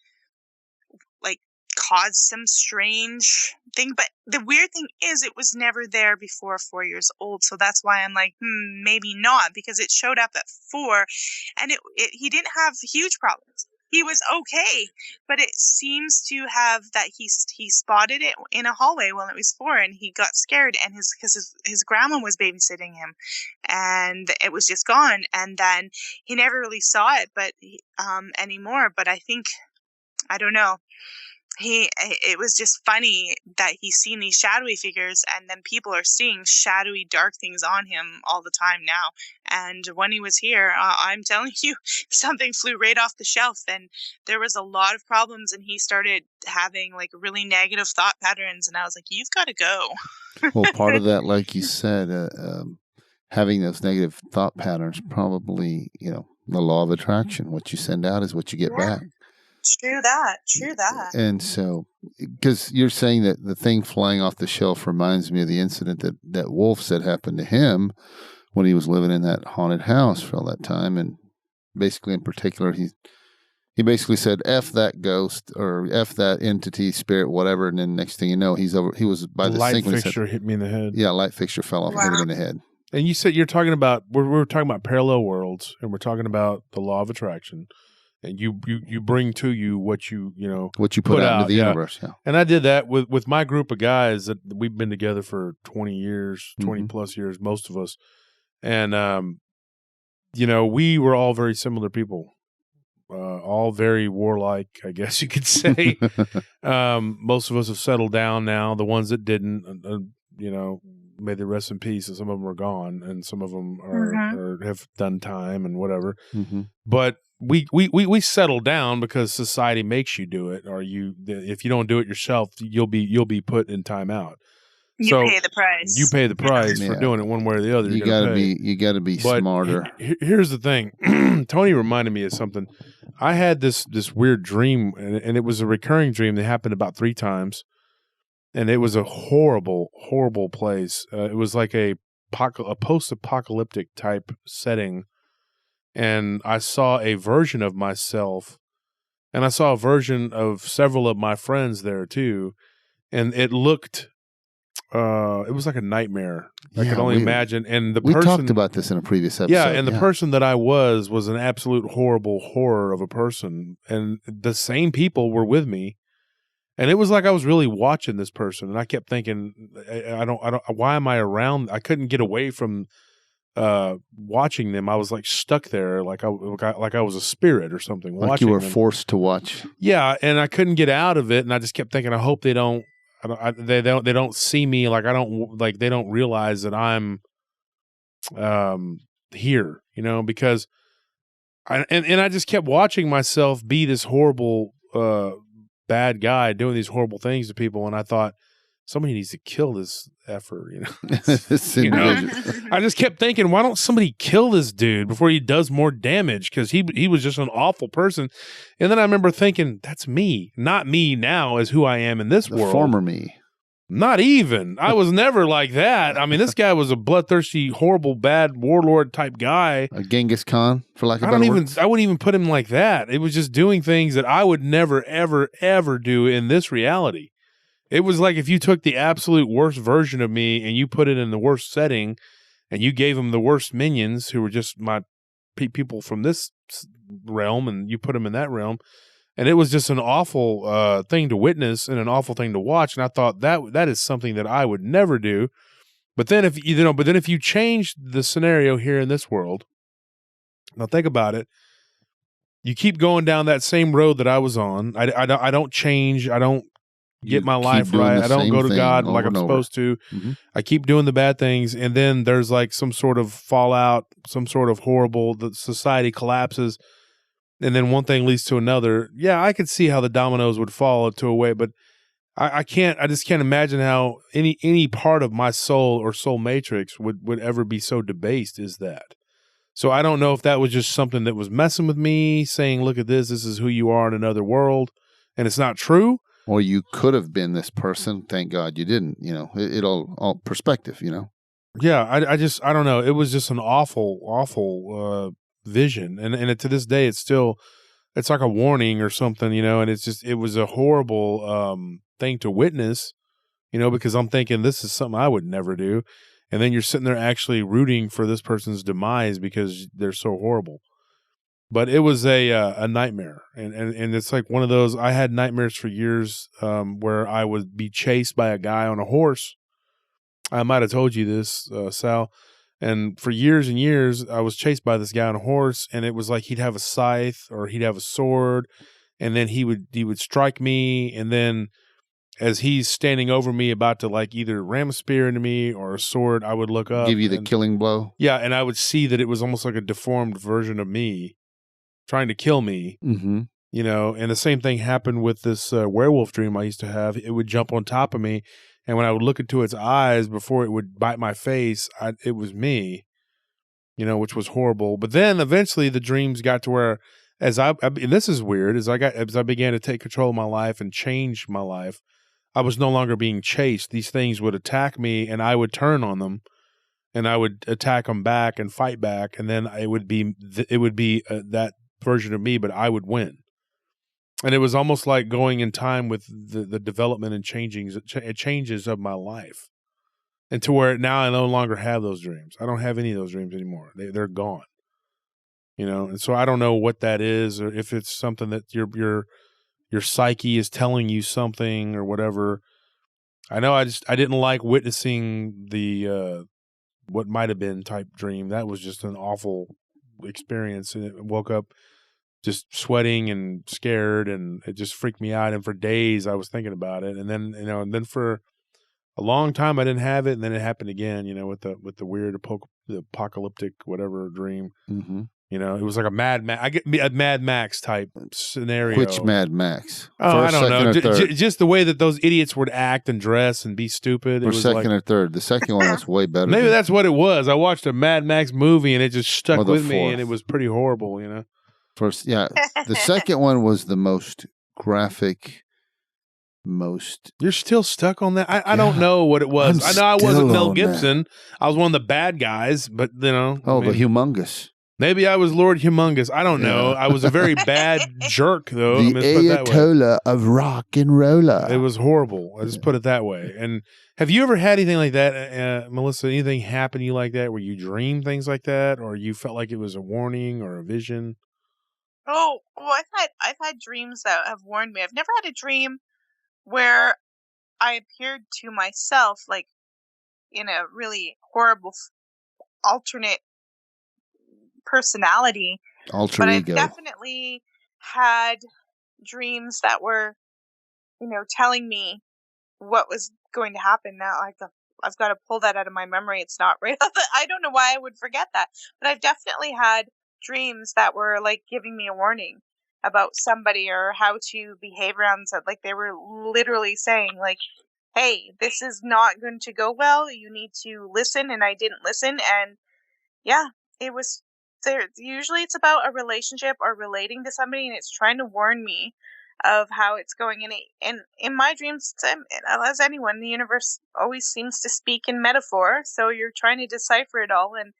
caused some strange thing. But the weird thing is it was never there before 4 years old. So that's why I'm like, maybe not, because it showed up at 4 and he didn't have huge problems. He was okay, but it seems to have that he spotted it in a hallway when it was 4, and he got scared, and his grandma was babysitting him, and it was just gone. And then he never really saw it, but anymore. But I think, I don't know. It was just funny that he's seen these shadowy figures, and then people are seeing shadowy dark things on him all the time now. And when he was here, I'm telling you, something flew right off the shelf, and there was a lot of problems, and he started having really negative thought patterns, and I was like, you've got to go. Well, part of that, like you said, having those negative thought patterns, probably, the law of attraction. What you send out is what you get back. True that. And so, because you're saying that the thing flying off the shelf reminds me of the incident that Wolf said happened to him when he was living in that haunted house for all that time. And basically in particular, he basically said, F that ghost or F that entity, spirit, whatever. And then next thing you know, he was by the light sink when he fixture hit me in the head. Yeah, light fixture fell off and hit him in the head. And you said you're talking about, we're talking about parallel worlds, and we're talking about the law of attraction. And you bring to you what you put out into the universe. Yeah. And I did that with my group of guys that we've been together for 20 years, 20 plus years, most of us. And, we were all very similar people. All very warlike, I guess you could say. Most of us have settled down now. The ones that didn't, may they rest in peace. And some of them are gone, and some of them are have done time and whatever. But we settle down because society makes you do it, or if you don't do it yourself, you'll be put in timeout. You pay the price. You pay the price for doing it one way or the other. You gotta be smarter. Here's the thing. Tony reminded me of something. I had this weird dream, and it was a recurring dream that happened about 3 times, and it was a horrible, horrible place. It was like a post-apocalyptic type setting, and I saw a version of myself, and I saw a version of several of my friends there too, and it looked. It was like a nightmare. I could only imagine. And we talked about this in a previous episode. Yeah, and the person that I was an absolute horrible horror of a person. And the same people were with me. And it was like I was really watching this person. And I kept thinking, I don't, why am I around? I couldn't get away from watching them. I was like stuck there, like I was a spirit or something. Like you were forced to watch. Yeah, and I couldn't get out of it. And I just kept thinking, I hope they don't. They don't see me, like they don't realize that I'm here, because I just kept watching myself be this horrible bad guy doing these horrible things to people, and I thought somebody needs to kill this effer, I just kept thinking, why don't somebody kill this dude before he does more damage? Because he was just an awful person. And then I remember thinking, that's me, not me now as who I am in this world. Former me. Not even. I was never like that. I mean, this guy was a bloodthirsty, horrible, bad warlord type guy. A Genghis Khan, for lack of better words. I wouldn't even put him like that. It was just doing things that I would never, ever, ever do in this reality. It was like if you took the absolute worst version of me and you put it in the worst setting, and you gave him the worst minions who were just my people from this realm, and you put them in that realm, and it was just an awful thing to witness and an awful thing to watch. And I thought that is something that I would never do. But then if you change the scenario here in this world, now think about it. You keep going down that same road that I was on. I don't change. I don't get my life right. I don't go to God like I'm supposed to. I keep doing the bad things, and then there's like some sort of fallout, some sort of horrible. The society collapses, and then one thing leads to another. Yeah, I could see how the dominoes would fall into a way, but I can't. I just can't imagine how any part of my soul or soul matrix would ever be so debased as that. So I don't know if that was just something that was messing with me, saying, "Look at this. This is who you are in another world," and it's not true. Or you could have been this person. Thank God you didn't. It all perspective. Yeah, I don't know. It was just an awful vision, and to this day, it's like a warning or something, and it was a horrible thing to witness, because I'm thinking this is something I would never do, and then you're sitting there actually rooting for this person's demise because they're so horrible. But it was a nightmare, and it's like one of those. I had nightmares for years where I would be chased by a guy on a horse. I might have told you this, Sal. And for years and years, I was chased by this guy on a horse, and it was like he'd have a scythe or he'd have a sword, and then he would strike me, and then as he's standing over me, about to like either ram a spear into me or a sword, I would look up, give you the killing blow. Yeah, and I would see that it was almost like a deformed version of me trying to kill me, and the same thing happened with this werewolf dream I used to have. It would jump on top of me, and when I would look into its eyes before it would bite my face, it was me, which was horrible. But then eventually the dreams got to where, and this is weird, as I began to take control of my life and change my life, I was no longer being chased. These things would attack me, and I would turn on them. and I would attack them back and fight back, and then it would be that version of me, but I would win. And it was almost like going in time with the development and changes of my life, and to where now I no longer have those dreams. I don't have any of those dreams anymore. They're gone. And so I don't know what that is, or if it's something that your psyche is telling you something or whatever. I know I didn't like witnessing the what might have been type dream. That was just an awful experience, and it woke up just sweating and scared, and it just freaked me out. And for days I was thinking about it, and then and then for a long time I didn't have it, and then it happened again. With the weird the apocalyptic whatever dream. Mm-hmm. It was like a Mad Max type scenario. Which Mad Max? Oh, First, I don't know. second, or third? Just the way that those idiots would act and dress and be stupid. Or second or third? The second one was way better. Maybe that's what it was. I watched a Mad Max movie and it just stuck with me, fourth. and it was pretty horrible. First, yeah. The second one was the most graphic. You're still stuck on that? I don't know what it was. I know I wasn't Mel Gibson. I was one of the bad guys, but the humongous. Maybe I was Lord Humongous. I don't know. I was a very bad jerk, though. The Ayatollah of rock and roller. It was horrible. I just put it that way. And have you ever had anything like that, Melissa? Anything happen to you like that, where you dream things like that, or you felt like it was a warning or a vision? Oh, well, I've had dreams that have warned me. I've never had a dream where I appeared to myself like in a really horrible alternate personality. Alter ego. I've definitely had dreams that were, telling me what was going to happen. Now I've got to pull that out of my memory. It's not right. I don't know why I would forget that, but I've definitely had dreams that were like giving me a warning about somebody or how to behave around them. Like they were literally saying like, hey, this is not going to go well. You need to listen. And I didn't listen. And yeah, it was there. Usually it's about a relationship or relating to somebody, and it's trying to warn me of how it's going. And in my dreams, as anyone, the universe always seems to speak in metaphor. So you're trying to decipher it all. And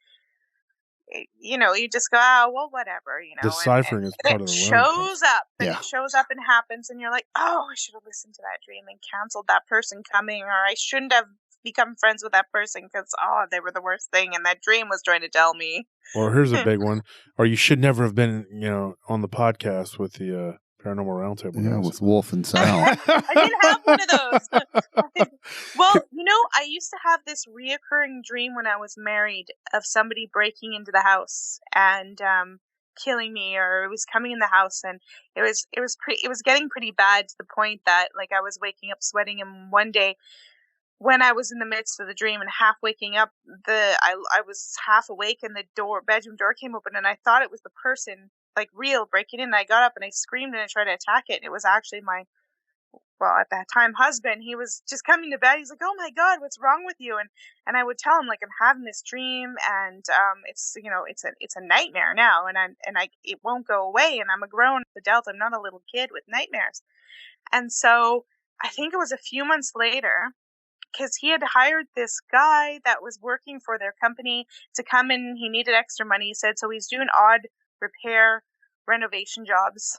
you just go, oh, well, whatever, Deciphering is part of the shows up, and it shows up and happens, and you're like, oh, I should have listened to that dream and canceled that person coming, or I shouldn't have become friends with that person because, they were the worst thing, and that dream was trying to tell me. Or here's a big one, or you should never have been, on the podcast with the Paranormal Round Table. Yeah, with Wolf and Sal. I didn't have one of those. Well, I used to have this reoccurring dream when I was married of somebody breaking into the house and killing me, or it was coming in the house, and it was getting pretty bad to the point that like I was waking up sweating. And one day, when I was in the midst of the dream and half waking up, I was half awake, and the bedroom door came open, and I thought it was the person, like real, breaking in. And I got up and I screamed and I tried to attack it. And it was actually my, at that time, husband. He was just coming to bed. He's like, "Oh my God, what's wrong with you?" And I would tell him like, I'm having this dream, and it's it's a nightmare now, and it won't go away. And I'm a grown adult. I'm not a little kid with nightmares. And so I think it was a few months later, because he had hired this guy that was working for their company to come in. He needed extra money, he said, so he's doing odd repair renovation jobs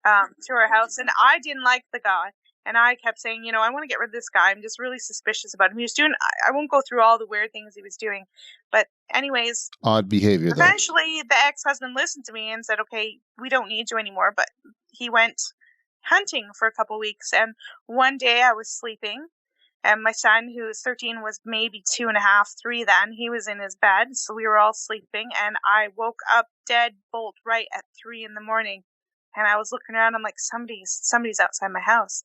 to our house. And I didn't like the guy, and I kept saying, I want to get rid of this guy. I'm just really suspicious about him. He was doing, I won't go through all the weird things he was doing, but anyways, odd behavior. Eventually the ex-husband listened to me and said, okay, we don't need you anymore. But he went hunting for a couple weeks, and one day I was sleeping, and my son, who was 13, was maybe 2.5, 3 then. He was in his bed, so we were all sleeping, and I woke up dead bolt right at 3 in the morning. And I was looking around, I'm like, somebody's outside my house.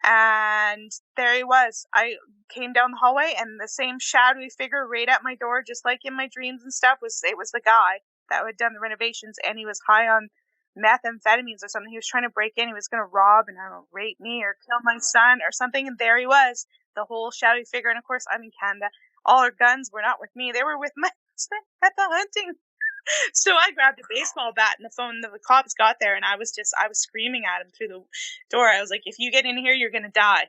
And there he was. I came down the hallway, and the same shadowy figure right at my door, just like in my dreams and stuff, it was the guy that had done the renovations, and he was high on methamphetamines or something. He was trying to break in. He was going to rob and rape me or kill my son or something. And there he was, the whole shadowy figure. And of course, I'm in Canada. All our guns were not with me. They were with my husband at the hunting. So I grabbed a baseball bat and the phone. The cops got there, and I was screaming at him through the door. I was like, if you get in here, you're going to die.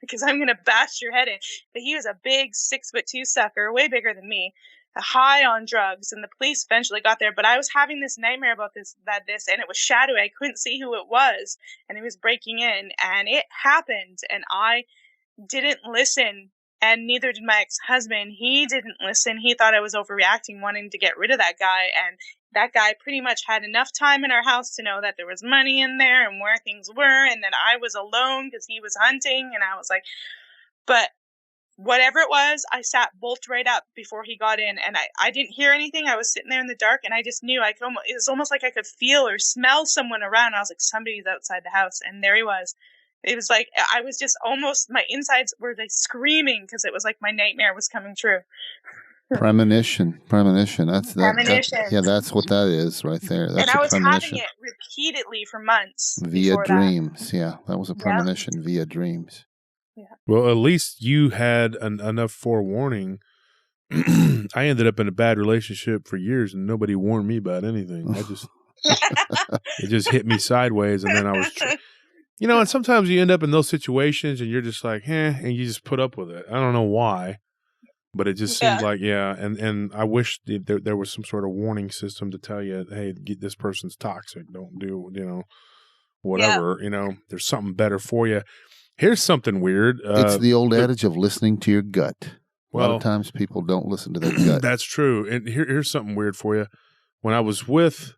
because I'm going to bash your head in. But he was a big 6'2" sucker, way bigger than me, high on drugs. And the police eventually got there. But I was having this nightmare about this, and it was shadowy. I couldn't see who it was. And he was breaking in. And it happened. And I didn't listen. And neither did my ex-husband. He didn't listen. He thought I was overreacting, wanting to get rid of that guy. And that guy pretty much had enough time in our house to know that there was money in there and where things were, and that I was alone because he was hunting. And I was like, but whatever it was, I sat bolt right up before he got in, and I didn't hear anything. I was sitting there in the dark, and I just knew it was almost like I could feel or smell someone around. I was like, somebody's outside the house, and there he was. It was like, I was just almost, my insides were like screaming because it was like my nightmare was coming true. Premonition. That's Premonition. that's what that is right there. That's and I was having it repeatedly for months. Via dreams. That was a premonition via dreams. Yeah. Well, at least you had enough forewarning. I ended up in a bad relationship for years, and nobody warned me about anything. It just hit me sideways, and then I was, and sometimes you end up in those situations, and you're just like, and you just put up with it. I don't know why, but it just seemed like, and I wish there was some sort of warning system to tell you, hey, this person's toxic. Don't do, whatever. There's something better for you. Here's something weird. It's the old adage of listening to your gut. A lot of times people don't listen to their gut. That's true. And here's something weird for you. When I was with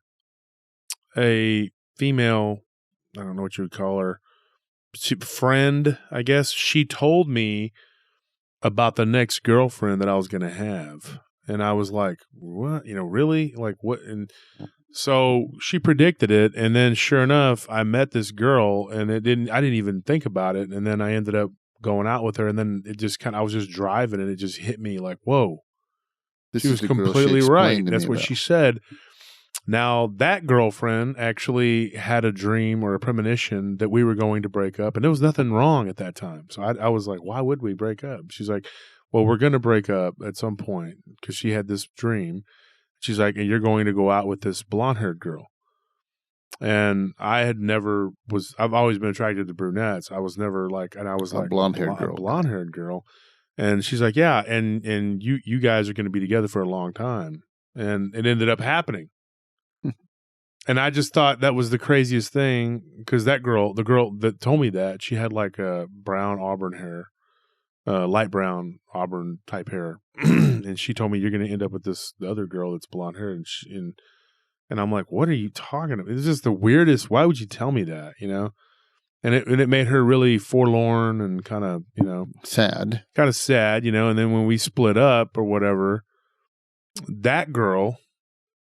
a female, I don't know what you would call her, friend, I guess, she told me about the next girlfriend that I was going to have. And I was like, what? Really? Like what? And so she predicted it, and then sure enough, I met this girl, and I didn't even think about it, and then I ended up going out with her, and then it just I was just driving, and it just hit me like, whoa. She was completely right. That's what she said. Now, that girlfriend actually had a dream or a premonition that we were going to break up, and there was nothing wrong at that time. So I was like, why would we break up? She's like, well, we're going to break up at some point, because she had this dream. She's like, and you're going to go out with this blonde-haired girl. And I've always been attracted to brunettes. I was never like, and I was like, blonde-haired girl. And she's like, yeah, and you guys are going to be together for a long time. And it ended up happening. And I just thought that was the craziest thing, because the girl that told me that, she had like a brown auburn hair, light brown auburn type hair. And she told me, you're going to end up with the other girl that's blonde hair. And I'm like, what are you talking about? It's just the weirdest. Why would you tell me that? And it made her really forlorn and kind of, sad. Kind of sad, And then when we split up or whatever, that girl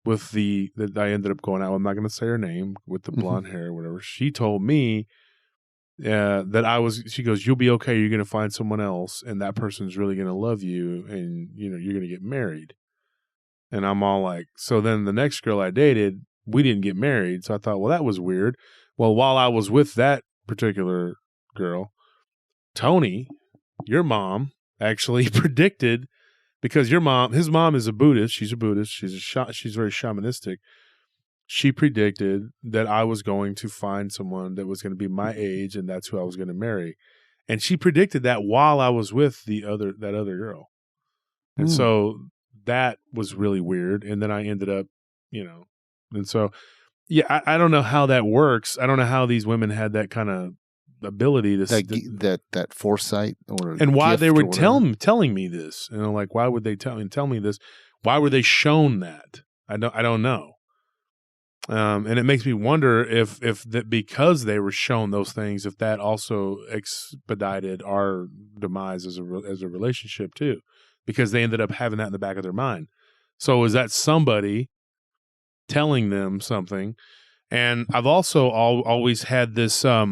that I ended up going out with, I'm not going to say her name, with the blonde hair or whatever, she told me that she goes, you'll be okay. You're going to find someone else, and that person's really going to love you, and, you're going to get married. And I'm all like, so then the next girl I dated, we didn't get married. So I thought, well, that was weird. Well, while I was with that particular girl, Tony, your mom, actually predicted, because his mom is a Buddhist. She's a Buddhist. She's very shamanistic. She predicted that I was going to find someone that was going to be my age, and that's who I was going to marry. And she predicted that while I was with that other girl. And so that was really weird. And then I ended up, and so, yeah, I don't know how that works. I don't know how these women had that kind of ability to that foresight, and why they were telling me this. Like, why would they tell me this? Why were they shown that? I don't know. And it makes me wonder if that, because they were shown those things, if that also expedited our demise as a relationship too, because they ended up having that in the back of their mind. So is that somebody telling them something? And I've also always had this, I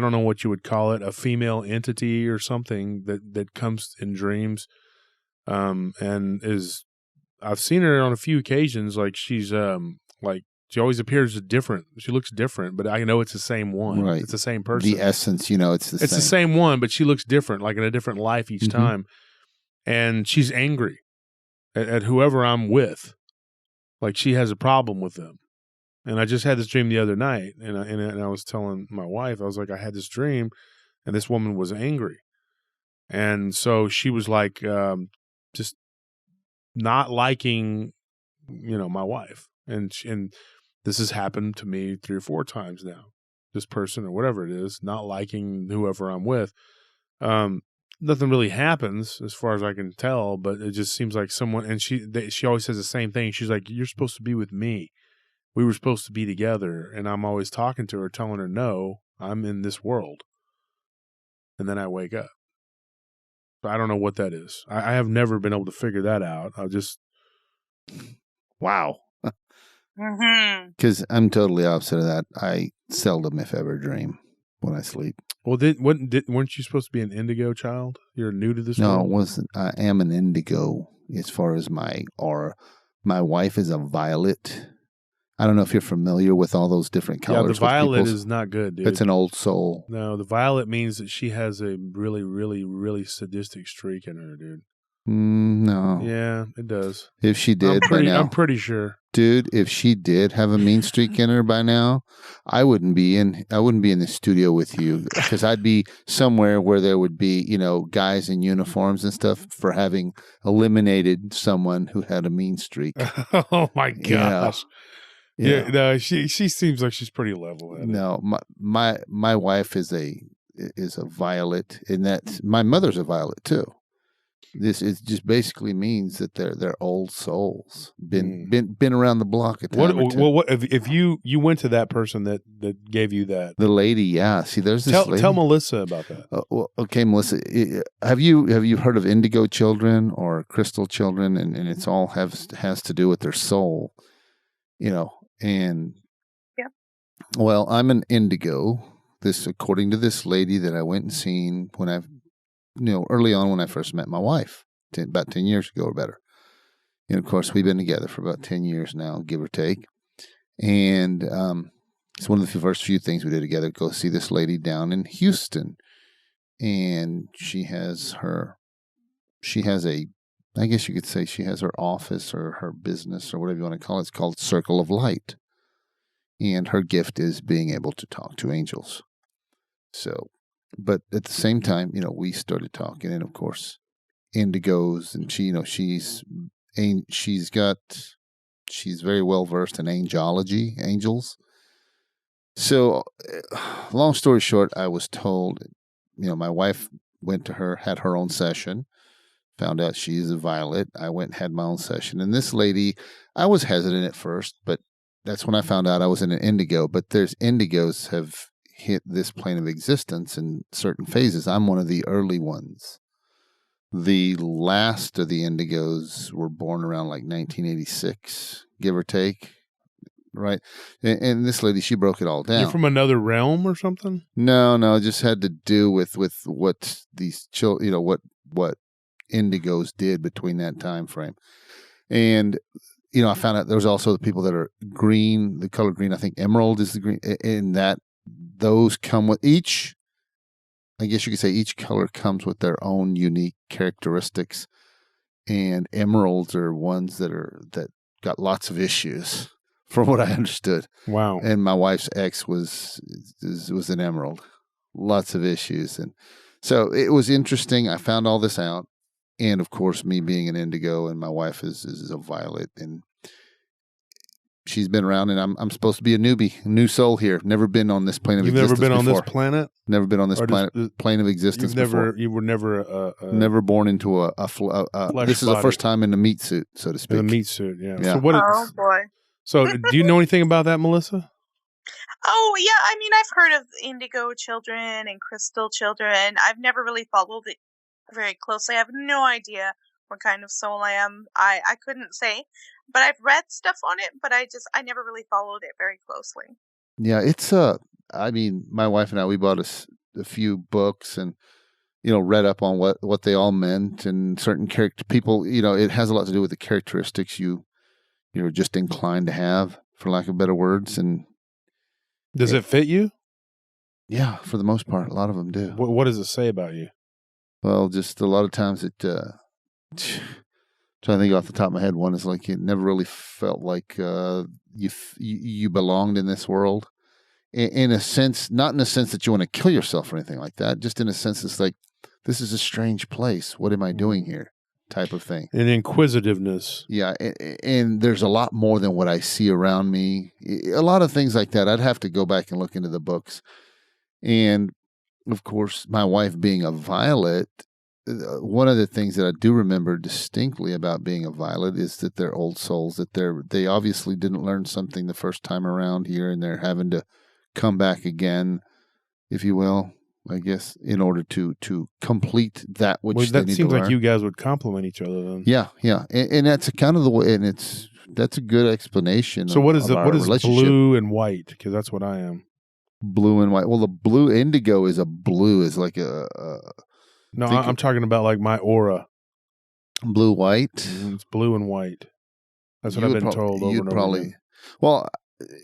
don't know what you would call it, a female entity or something that comes in dreams, and I've seen her on a few occasions. Like she's she always appears different. She looks different, but I know it's the same one. Right. It's the same person. The essence, it's the same. It's the same one, but she looks different, like in a different life each time. And she's angry at whoever I'm with. Like she has a problem with them. And I just had this dream the other night, and I was telling my wife, I was like, I had this dream, and this woman was angry. And so she was like, just not liking, my wife. And this has happened to me 3 or 4 times now. This person or whatever it is, not liking whoever I'm with. Nothing really happens as far as I can tell, but it just seems like someone, and she always says the same thing. She's like, "You're supposed to be with me. We were supposed to be together." And I'm always talking to her, telling her, "No, I'm in this world." And then I wake up. So I don't know what that is. I have never been able to figure that out. Wow. Mm-hmm. Because I'm totally opposite of that. I seldom, if ever, dream when I sleep. Well, weren't you supposed to be an indigo child? You're new to this No, world? it wasn't. I am an indigo as far as my aura. My wife is a violet. I don't know if you're familiar with all those different colors. Yeah, the violet is not good, dude. It's an old soul. No, the violet means that she has a really, really, really sadistic streak in her, dude. No. Yeah, it does. If she did, I'm pretty sure. Dude, if she did have a mean streak in her by now, I wouldn't be in the studio with you, because I'd be somewhere where there would be, guys in uniforms and stuff for having eliminated someone who had a mean streak. Oh my gosh. Yeah, no, she seems like she's pretty level-headed. No, my wife is a violet, and that my mother's a violet too. This is just basically means that they're old souls, been around the block a time or two. Well, what if you went to that person that gave you that? The lady, yeah. See, there's this lady. Tell Melissa about that. Well, okay, Melissa, have you heard of indigo children or crystal children? And it's all has to do with their soul, and yeah. Well, I'm an indigo. This, according to this lady that I went and seen when early on when I first met my wife, about 10 years ago or better. And of course, we've been together for about 10 years now, give or take. And it's one of the first few things we did together, go see this lady down in Houston. And she has I guess you could say she has her office or her business or whatever you want to call it. It's called Circle of Light. And her gift is being able to talk to angels. So, but at the same time, we started talking, and of course, indigos, and she's very well versed in angelology, angels. So, long story short, I was told, my wife went to her, had her own session, found out she's a violet. I went and had my own session, and this lady, I was hesitant at first, but that's when I found out I was in an indigo. But there's indigos have hit this plane of existence in certain phases. I'm one of the early ones. The last of the indigos were born around like 1986, give or take, right? And this lady, she broke it all down. You're from another realm or something? No, it just had to do with what these children, what indigos did between that time frame. And I found out there was also the people that are green, the color green. I think emerald is the green, and that those come with each, I guess you could say each color comes with their own unique characteristics. And emeralds are ones that got lots of issues, from what I understood. Wow. And my wife's ex was an emerald. Lots of issues. And so it was interesting. I found all this out. And of course, me being an indigo, and my wife is a violet, and she's been around, and I'm supposed to be a newbie, new soul here. Never been on this plane of existence. You've never been before. on this planet? Never been on this plane of existence before. You were never never born into a this is the first time in the meat suit, so to speak. In the meat suit, yeah. Yeah. So oh boy. So do you know anything about that, Melissa? Oh yeah, I mean, I've heard of indigo children and crystal children. I've never really followed it very closely. I have no idea what kind of soul I am. I couldn't say, but I've read stuff on it, but I never really followed it very closely. Yeah, it's I mean, my wife and I, we bought a few books and read up on what they all meant, and certain people, it has a lot to do with the characteristics you're just inclined to have, for lack of better words. And does it fit you? Yeah, for the most part, a lot of them do. What does it say about you? Well, just a lot of times trying to think off the top of my head, one is like, it never really felt like you belonged in this world. In a sense, not in a sense that you want to kill yourself or anything like that, just in a sense it's like this is a strange place. What am I doing here? Type of thing. And inquisitiveness. Yeah, and there's a lot more than what I see around me. A lot of things like that. I'd have to go back and look into the books. And, of course, my wife being a violet, one of the things that I do remember distinctly about being a violet is that they're old souls, that they obviously didn't learn something the first time around here, and they're having to come back again, if you will, I guess, in order to complete that which they that need seems to learn. like you guys would complement each other then. Yeah, and that's kind of the way, and that's a good explanation. So what is relationship. blue and white? Because that's what I am. Blue and white. Well, the blue indigo is like a no. I'm talking about like my aura. Blue white. It's blue and white. That's what I've been told over and over again. Well,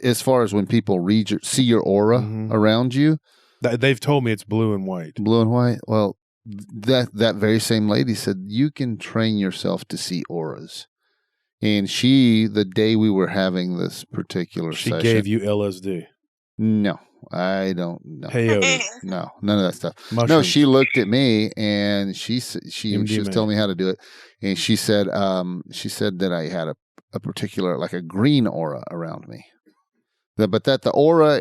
as far as when people see your aura around you. They've told me it's blue and white. Blue and white. Well, that very same lady said you can train yourself to see auras. And the day we were having this particular session, she gave you LSD. No, I don't know. Peyote. No, none of that stuff. Mushrooms. No, she looked at me and she was telling me how to do it, and she said that I had a particular, like a green aura around me. But the aura.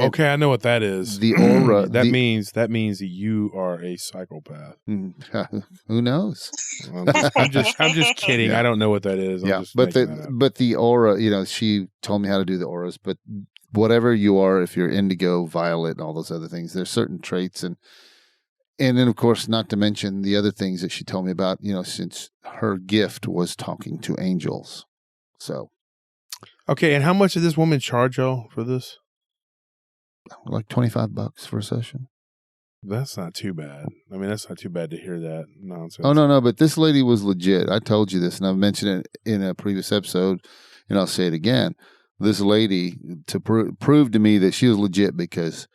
Okay, I know what that is. The aura. that means that you are a psychopath. Who knows? I'm just kidding. Yeah. I don't know what that is. But the aura. She told me how to do the auras. But whatever you are, if you're indigo, violet, and all those other things, there's certain traits, and then of course, not to mention the other things that she told me about. Since her gift was talking to angels, so. Okay, and how much did this woman charge y'all for this? Like $25 for a session. That's not too bad. I mean, that's not too bad to hear that nonsense. Oh, no, but this lady was legit. I told you this, and I've mentioned it in a previous episode, and I'll say it again. This lady, to prove to me that she was legit, because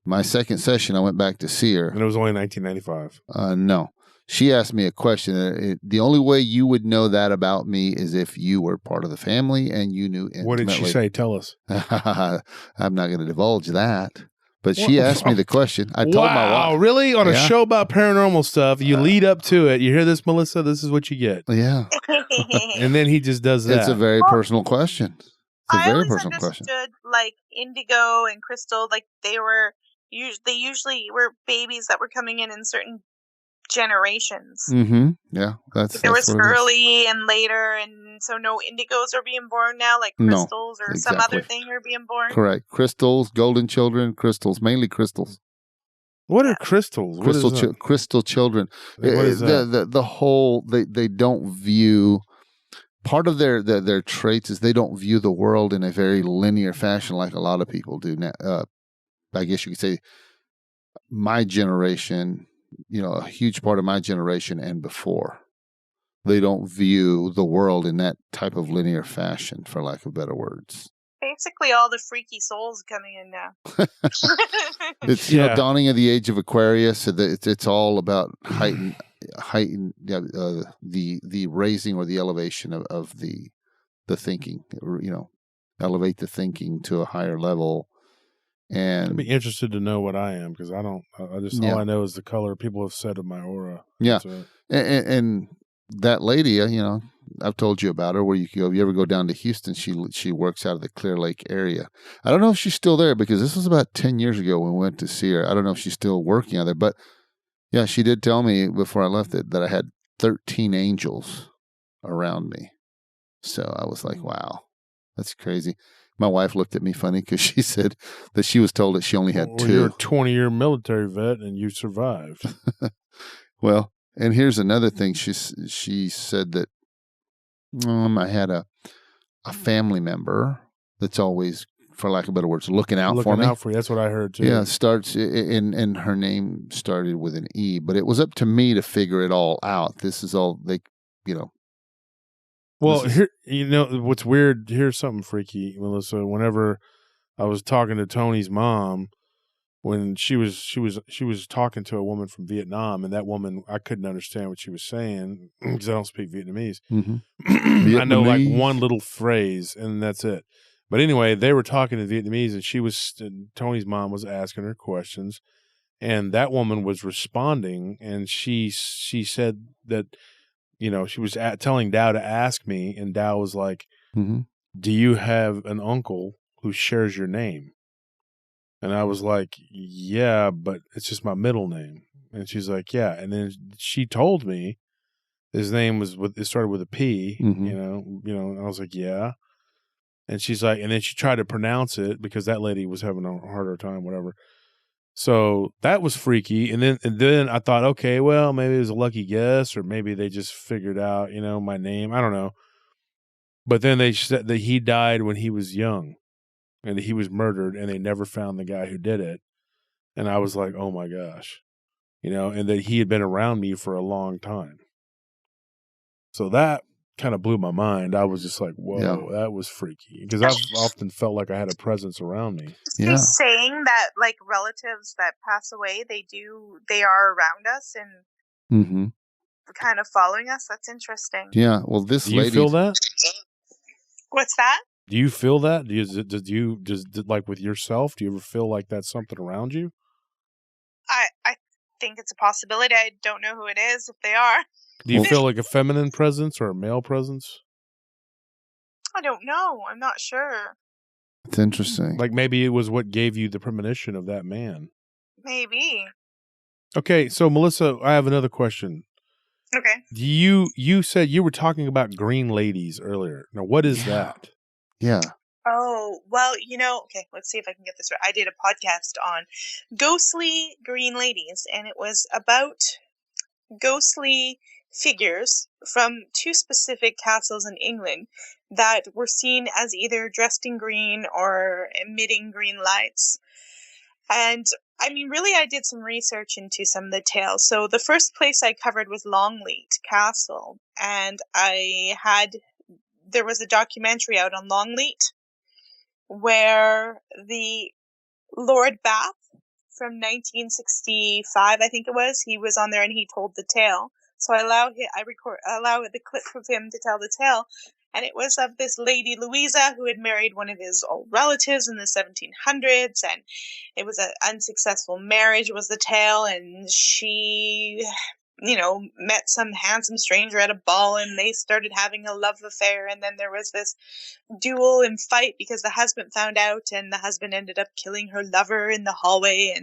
my second session, I went back to see her. And it was only 1995. No. She asked me a question. The only way you would know that about me is if you were part of the family and you knew intimately. What did she say? Tell us. I'm not going to divulge that. But she asked me the question. I told my wife. Wow, really? On a show about paranormal stuff, you lead up to it. You hear this, Melissa? This is what you get. Yeah. And then he just does that. It's a very personal question. It's a very personal question. I always understood, like, indigo and crystal, like, they usually were babies that were coming in certain generations. Mm-hmm. Yeah, there was early and later, and so no indigos are being born now, like crystals or some other thing are being born. Correct. Crystals, golden children, crystals, mainly crystals. What are crystals? Crystal children. What is that? The whole they don't view. Part of their traits is they don't view the world in a very linear fashion like a lot of people do now. I guess you could say my generation. A huge part of my generation and before, they don't view the world in that type of linear fashion, for lack of better words. Basically, all the freaky souls coming in now. It's dawning of the age of Aquarius. It's all about heighten the raising or the elevation of the thinking. Elevate the thinking to a higher level. And I'd be interested to know what I am, because I don't. All I know is the color people have said of my aura. Yeah, and that lady, I've told you about her. Where you can go. If you ever go down to Houston, she works out of the Clear Lake area. I don't know if she's still there, because this was about 10 years ago when we went to see her. I don't know if she's still working out there, but yeah, she did tell me before I left that I had 13 angels around me. So I was like, wow, that's crazy. My wife looked at me funny because she said that she was told that she only had 2. You're a 20-year military vet and you survived. Well, and here's another thing. She said that I had a family member that's always, for lack of better words, looking out for me. Looking out for you. That's what I heard too. Yeah, starts and her name started with an E, but it was up to me to figure it all out. This is all Well, here, what's weird, here's something freaky, Melissa. Whenever I was talking to Tony's mom, when she was talking to a woman from Vietnam, and that woman, I couldn't understand what she was saying because I don't speak Vietnamese. Mm-hmm. I know like one little phrase, and that's it. But anyway, they were talking in Vietnamese, and Tony's mom was asking her questions, And that woman was responding, and she said that, she was telling Dow to ask me, and Dow was like, Mm-hmm. do you have an uncle who shares your name? And I was like, yeah, but it's just my middle name. And she's like, yeah. And then she told me his name it started with a P, Mm-hmm. And I was like, yeah. And she's like, and then she tried to pronounce it because that lady was having a harder time, whatever. So that was freaky. And then I thought, okay, well, maybe it was a lucky guess, or maybe they just figured out, my name. I don't know. But then they said that he died when he was young, and he was murdered, and they never found the guy who did it. And I was like, oh my gosh, and that he had been around me for a long time. So that kind of blew my mind. I was just like, whoa, that was freaky. Because I've often felt like I had a presence around me. Yeah. She's saying that, like, relatives that pass away, they are around us and Mm-hmm. kind of following us. That's interesting. Yeah. Well, this Do you lady. feel that? What's that? Do you feel that? Like with yourself, do you ever feel like that's something around you? I think it's a possibility. I don't know who it is if they are. Do you feel like a feminine presence or a male presence? I don't know. I'm not sure. It's interesting. Like maybe it was what gave you the premonition of that man. Maybe. Okay, so Melissa, I have another question. Okay. You said you were talking about green ladies earlier. Now, what is that? Yeah. Oh, well, okay, let's see if I can get this right. I did a podcast on ghostly green ladies, and it was about ghostly figures from two specific castles in England that were seen as either dressed in green or emitting green lights. And I mean, really, I did some research into some of the tales. So the first place I covered was Longleat Castle, and there was a documentary out on Longleat where the Lord Bath from 1965, I think it was, he was on there and he told the tale. So I allow the clip of him to tell the tale. And it was of this lady Louisa who had married one of his old relatives in the 1700s, and it was an unsuccessful marriage was the tale, and she met some handsome stranger at a ball, and they started having a love affair, and then there was this duel and fight because the husband found out, and the husband ended up killing her lover in the hallway,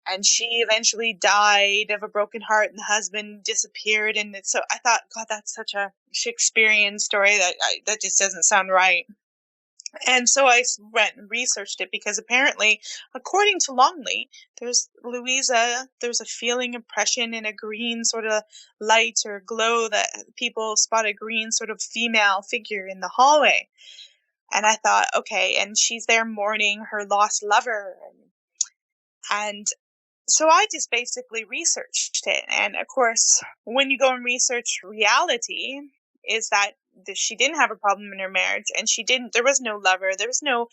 and she eventually died of a broken heart, and the husband disappeared. And so I thought, God, that's such a Shakespearean story that just doesn't sound right. And so I went and researched it because apparently, according to Longleat, there's a feeling impression in a green sort of light or glow that people spot a green sort of female figure in the hallway. And I thought, okay, and she's there mourning her lost lover. And so I just basically researched it. And of course, when you go and research reality, is that she didn't have a problem in her marriage, and there was no lover, there was no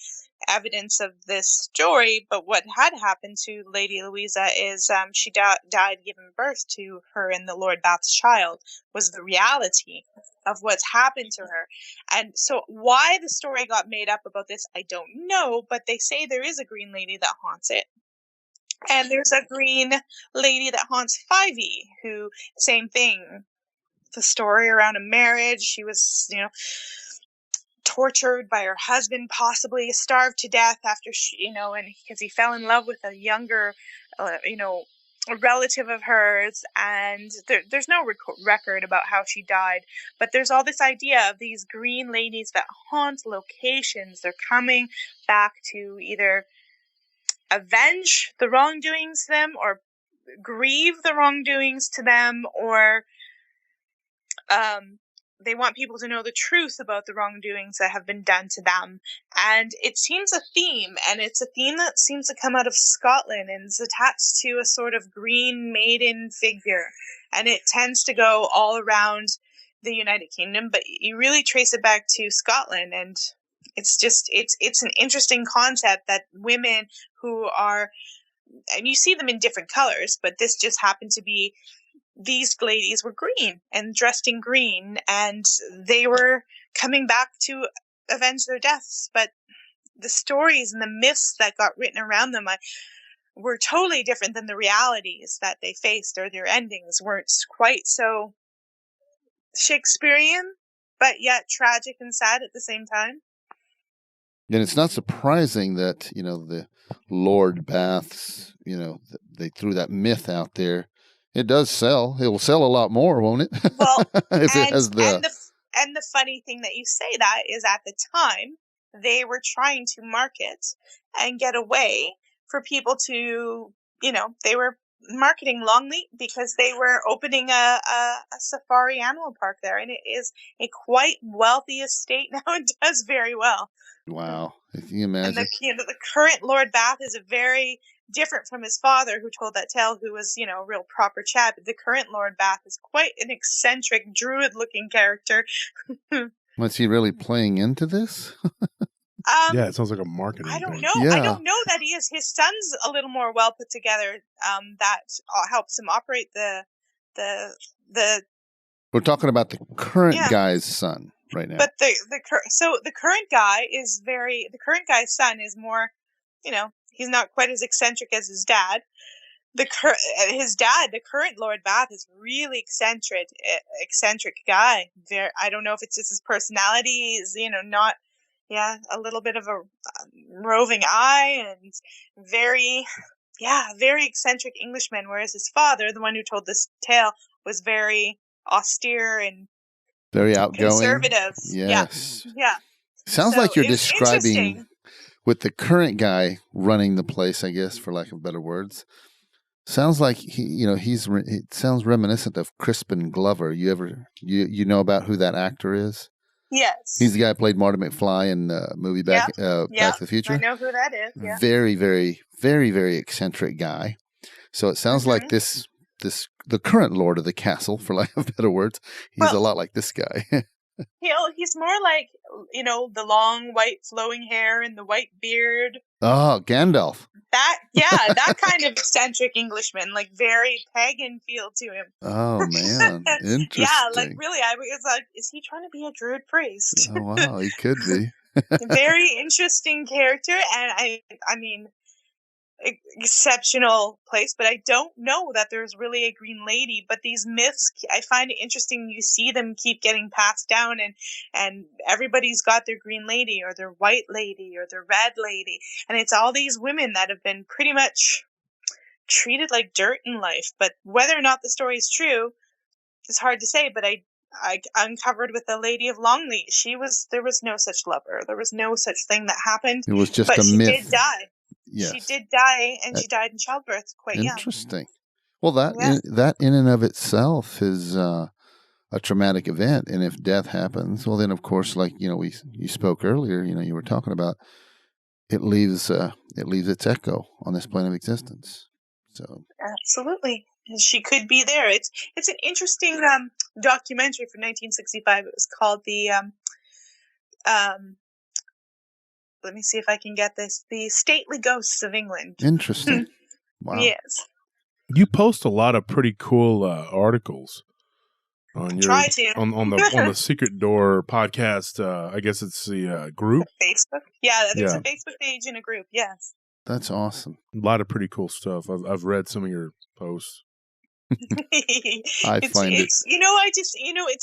evidence of this story. But what had happened to Lady Louisa is she died giving birth to her and the Lord Bath's child, was the reality of what's happened to her. And so why the story got made up about this, I don't know, but they say there is a green lady that haunts it. And there's a green lady that haunts Fivey, who, same thing. The story around a marriage. She was, tortured by her husband, possibly starved to death after and because he fell in love with a younger, a relative of hers. And there's no record about how she died. But there's all this idea of these green ladies that haunt locations. They're coming back to either avenge the wrongdoings to them, or grieve the wrongdoings to them, or they want people to know the truth about the wrongdoings that have been done to them. And it seems a theme, and it's a theme that seems to come out of Scotland and is attached to a sort of green maiden figure, and it tends to go all around the United Kingdom, but you really trace it back to Scotland. And it's an interesting concept that women who are, and you see them in different colors, but this just happened to be, these ladies were green and dressed in green, and they were coming back to avenge their deaths. But the stories and the myths that got written around them, were totally different than the realities that they faced, or their endings weren't quite so Shakespearean, but yet tragic and sad at the same time. And it's not surprising that, the Lord Baths, they threw that myth out there. It does sell. It will sell a lot more, won't it? Well, if it has and the funny thing that you say that is, at the time, they were trying to market and get away for people to, they were marketing Longleat because they were opening a safari animal park there, and it is a quite wealthy estate now and does very well. Wow. Can you imagine? And the current Lord Bath is a very different from his father, who told that tale, who was, a real proper chap. The current Lord Bath is quite an eccentric, druid-looking character. Was he really playing into this? Yeah, it sounds like a marketing I don't thing. know. Yeah. I don't know that he is. His son's a little more well put together. That helps him operate the. We're talking about the current guy's son right now. But the current guy's son is more, he's not quite as eccentric as his dad. His dad, the current Lord Bath, is really eccentric guy. I don't know if it's just his personality is, not. Yeah, a little bit of a roving eye, and very eccentric Englishman. Whereas his father, the one who told this tale, was very austere and very outgoing, conservative. Yes. Yeah. Sounds So like you're it's describing with the current guy running the place, I guess, for lack of better words. Sounds like it sounds reminiscent of Crispin Glover. You know about who that actor is? Yes. He's the guy who played Marty McFly in the movie Back to the Future. I know who that is. Yeah. Very, very, very, very eccentric guy. So it sounds like the current lord of the castle, for lack of better words, he's a lot like this guy. He's more like, the long white flowing hair and the white beard. Oh, Gandalf. That kind of eccentric Englishman, like very pagan feel to him. Oh, man. Interesting. Yeah, like really, I was like, is he trying to be a druid priest? Oh, wow, he could be. Very interesting character, and I mean, exceptional place, but I don't know that there's really a green lady. But these myths, I find it interesting. You see them keep getting passed down, and everybody's got their green lady or their white lady or their red lady, and it's all these women that have been pretty much treated like dirt in life. But whether or not the story is true, it's hard to say. But I uncovered with the Lady of Longleat, there was no such lover, there was no such thing that happened. It was just but a she myth. Did die. Yes. She did die, and she died in childbirth quite young. Interesting. Well, that in and of itself is a traumatic event, and if death happens, well, then of course, like you spoke earlier, you were talking about, it leaves its echo on this plane of existence. So absolutely, she could be there. It's an interesting documentary from 1965. It was called let me see if I can get this. The Stately Ghosts of England. Interesting. Wow. Yes. You post a lot of pretty cool articles on your on the Secret Door podcast. I guess it's the group. Facebook. Yeah, there's a Facebook page and a group. Yes. That's awesome. A lot of pretty cool stuff. I've read some of your posts. It's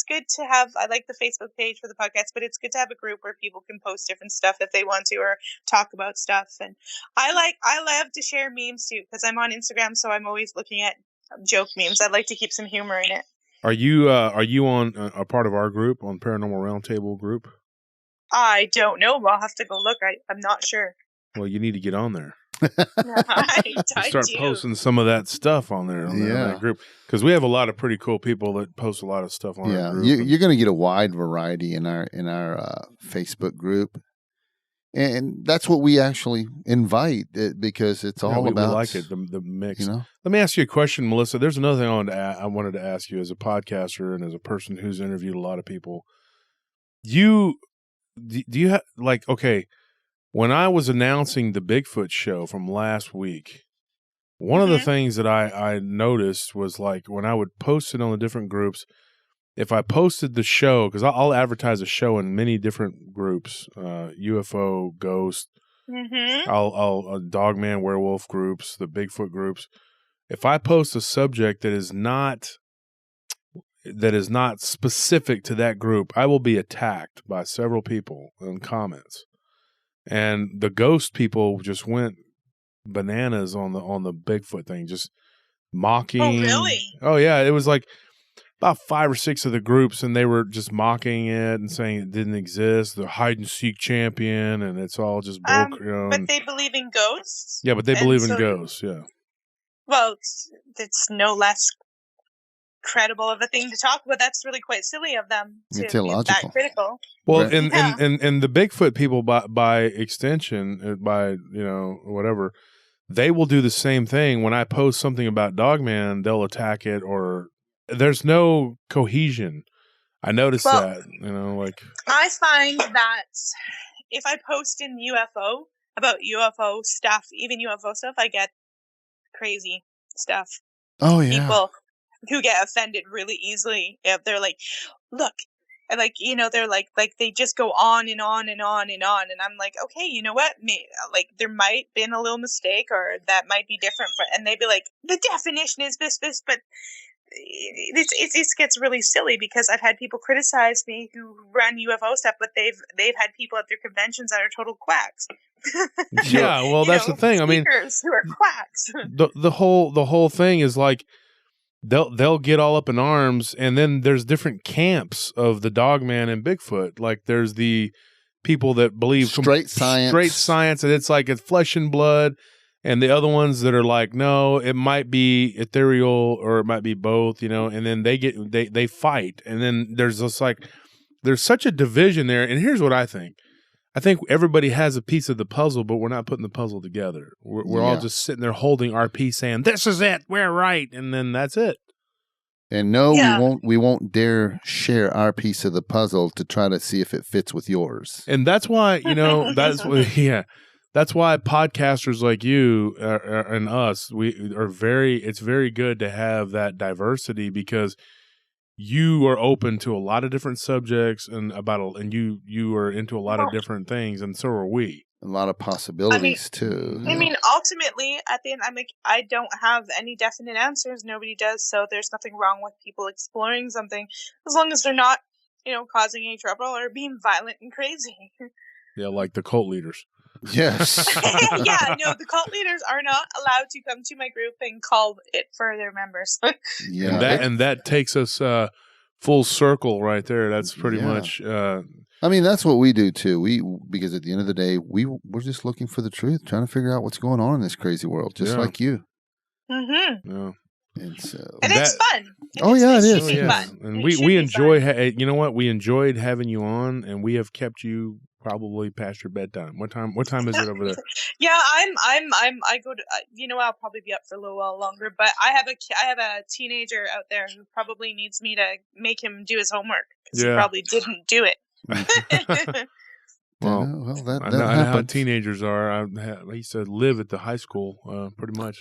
good to have. I like the Facebook page for the podcast, but it's good to have a group where people can post different stuff if they want to, or talk about stuff. And I love to share memes too, because I'm on Instagram, so I'm always looking at joke memes. I'd like to keep some humor in it. Are you on a part of our group, on Paranormal Round Table group? I don't know. I'll have to go look. I'm not sure. Well, you need to get on there. I start posting some of that stuff on there, on that group, because we have a lot of pretty cool people that post a lot of stuff on our group. You're going to get a wide variety in our Facebook group, and that's what we actually invite, because it's all about. We like it, the mix. Let me ask you a question, Melissa. There's another thing I wanted to ask you as a podcaster and as a person who's interviewed a lot of people. Do you have when I was announcing the Bigfoot show from last week, one of the things that I noticed was, like, when I would post it on the different groups, if I posted the show, because I'll advertise a show in many different groups, UFO, ghost, Mm-hmm. I'll Dogman, werewolf groups, the Bigfoot groups. If I post a subject that is not specific to that group, I will be attacked by several people in comments. And the ghost people just went bananas on the Bigfoot thing, just mocking. Oh, really? Oh, yeah. It was like about 5 or 6 of the groups, and they were just mocking it and saying it didn't exist. The hide and seek champion, and it's all just bull. But they believe in ghosts. Yeah, but they believe in ghosts. Yeah. Well, it's no less credible of a thing to talk about. That's really quite silly of them to It's be illogical. that critical. Well, Right. and the Bigfoot people by extension, by whatever, they will do the same thing. When I post something about Dogman, they'll attack it, or there's no cohesion. I noticed that, like I find that if I post in about UFO stuff, even UFO stuff, I get crazy stuff. Oh yeah. People who get offended really easily if they're like, look, and they're like they just go on and on and on and on, and I'm like, okay, you know what, there might been a little mistake, or that might be different and they'd be like, the definition is this, but it gets really silly, because I've had people criticize me who run UFO stuff, but they've had people at their conventions that are total quacks. Yeah, well, that's the thing. I mean, who are quacks. the whole thing is like they'll get all up in arms, and then there's different camps of the Dogman and Bigfoot. Like there's the people that believe straight science, and it's like it's flesh and blood, and the other ones that are like, no, it might be ethereal or it might be both, and then they fight, and then there's just like there's such a division there. And here's what I think everybody has a piece of the puzzle, but we're not putting the puzzle together. We're all just sitting there holding our piece, saying, "This is it, we're right," and then that's it. And we won't dare share our piece of the puzzle to try to see if it fits with yours. And that's why that's why podcasters like you and us, it's very good to have that diversity, because you are open to a lot of different subjects and you are into a lot of different things, and so are we. A lot of possibilities too. I mean, ultimately, at the end, I'm like, I don't have any definite answers. Nobody does, so there's nothing wrong with people exploring something, as long as they're not, causing any trouble or being violent and crazy. Yeah, like the cult leaders. Yes. Yeah, no, the cult leaders are not allowed to come to my group and call it for their members. Yeah, and that takes us full circle right there. That's pretty much. I mean, that's what we do too. Because at the end of the day, we're just looking for the truth, trying to figure out what's going on in this crazy world, just like you. Mm-hmm. Yeah. And it's fun. It is. Fun. And we enjoy. You know what? We enjoyed having you on, and we have kept you probably past your bedtime. What time is it over there? Yeah, I go to, I'll probably be up for a little while longer, but I have a teenager out there who probably needs me to make him do his homework, because he probably didn't do it. Well, that I know how teenagers are. I used to live at the high school, pretty much.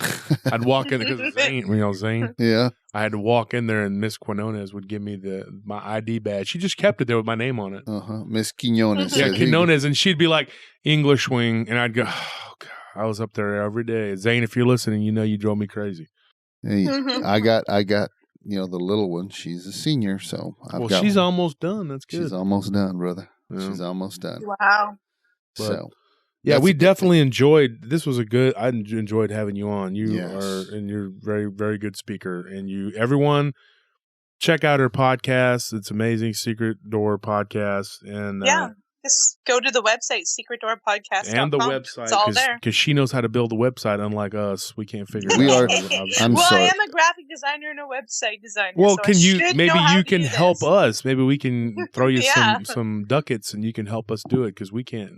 I'd walk in because Zane. Yeah. I had to walk in there, and Miss Quinones would give me my ID badge. She just kept it there with my name on it. Miss Quinones. Yeah, Quinones, and she'd be like, English wing, and I'd go, oh, God, I was up there every day. Zane, if you're listening, you drove me crazy. Hey, I got the little one. She's a senior, so she's almost done. That's good. She's almost done, brother. Yeah. She's almost done. Wow. So, yeah, we definitely enjoyed. This was I enjoyed having you on. You're very, very good speaker, and everyone check out her podcast. It's amazing, Secret Door Podcast, and just go to the website, secretdoorpodcast.com. And the website, it's all there, because she knows how to build a website. Unlike us, we can't figure it out. We are. I'm sorry. I am a graphic designer and a website designer. Well, so maybe you can help us. Maybe we can throw you some ducats, and you can help us do it, because we can't.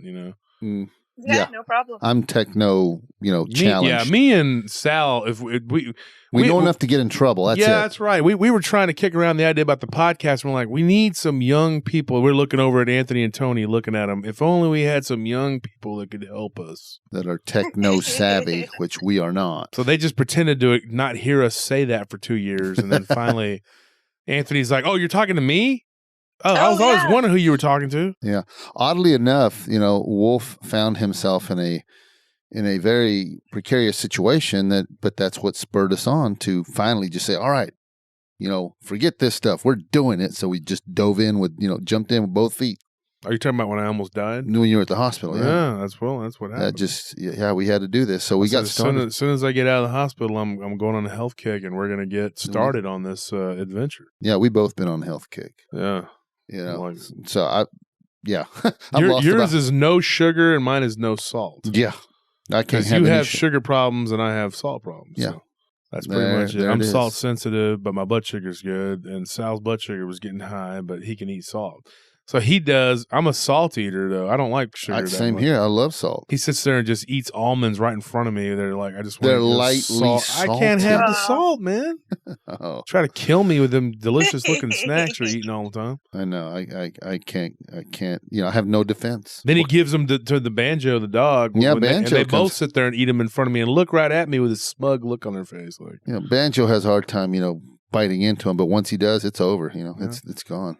Yeah, no problem. I'm techno, challenged. Me and Sal, if we know enough to get in trouble. That's it. That's right. We were trying to kick around the idea about the podcast. We're like, we need some young people. We're looking over at Anthony and Tony, looking at them. If only we had some young people that could help us, that are techno savvy, which we are not. So they just pretended to not hear us say that for 2 years, and then finally, Anthony's like, "Oh, you're talking to me? Oh, I was always yeah. wondering who you were talking to. Yeah. Oddly enough, Wolf found himself in a very precarious situation but that's what spurred us on to finally just say, all right, forget this stuff. We're doing it. So we just dove in jumped in with both feet. Are you talking about when I almost died? When you were at the hospital. Yeah. That's what happened. We had to do this. So we got started. As soon as I get out of the hospital, I'm going on a health kick, and we're going to get started on this adventure. Yeah, we both been on a health kick. Yeah. So yours is no sugar and mine is no salt. Yeah. I can't have you have sugar problems and I have salt problems. Yeah. So that's pretty much it. I'm salt sensitive, but my blood sugar's good. And Sal's blood sugar was getting high, but he can eat salt. So he does. I'm a salt eater, though. I don't like sugar. Same here. I love salt. He sits there and just eats almonds right in front of me. They're like, I just want They're lightly salt. I can't have the salt, man. Try to kill me with them delicious looking snacks you're eating all the time. I know. I can't. I have no defense. Then he gives them to the Banjo, the dog. Yeah, Banjo. They both sit there and eat them in front of me and look right at me with a smug look on their face. Like, Banjo has a hard time, biting into him, but once he does, it's over. It's gone.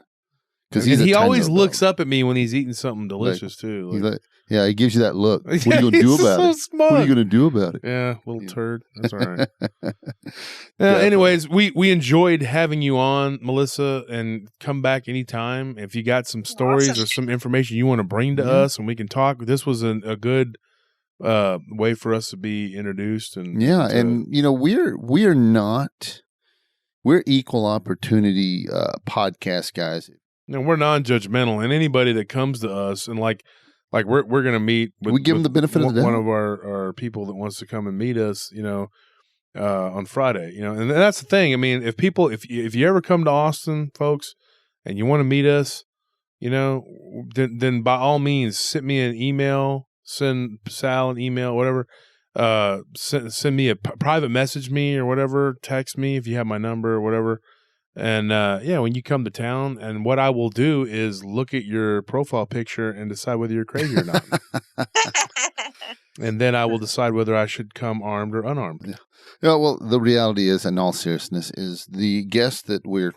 Because he always looks up at me when he's eating something delicious too. He gives you that look. What are you going to do about it? Smart. What are you going to do about it? Yeah, little turd. That's all right. Anyways, we enjoyed having you on, Melissa, and come back anytime if you got some stories or some information you want to bring to us, and we can talk. This was a good way for us to be introduced, and we're equal opportunity podcast guys. No, we're non-judgmental, and anybody that comes to us and like we're going to meet with, we give them the benefit of the doubt. One of our people that wants to come and meet us, on Friday, and that's the thing. I mean, if you ever come to Austin, folks, and you want to meet us, then by all means, send me an email, send Sal an email, whatever. Send me a private message me or whatever, text me if you have my number or whatever. And when you come to town, and what I will do is look at your profile picture and decide whether you're crazy or not. And then I will decide whether I should come armed or unarmed. Yeah, well, the reality is, in all seriousness, is the guest that we're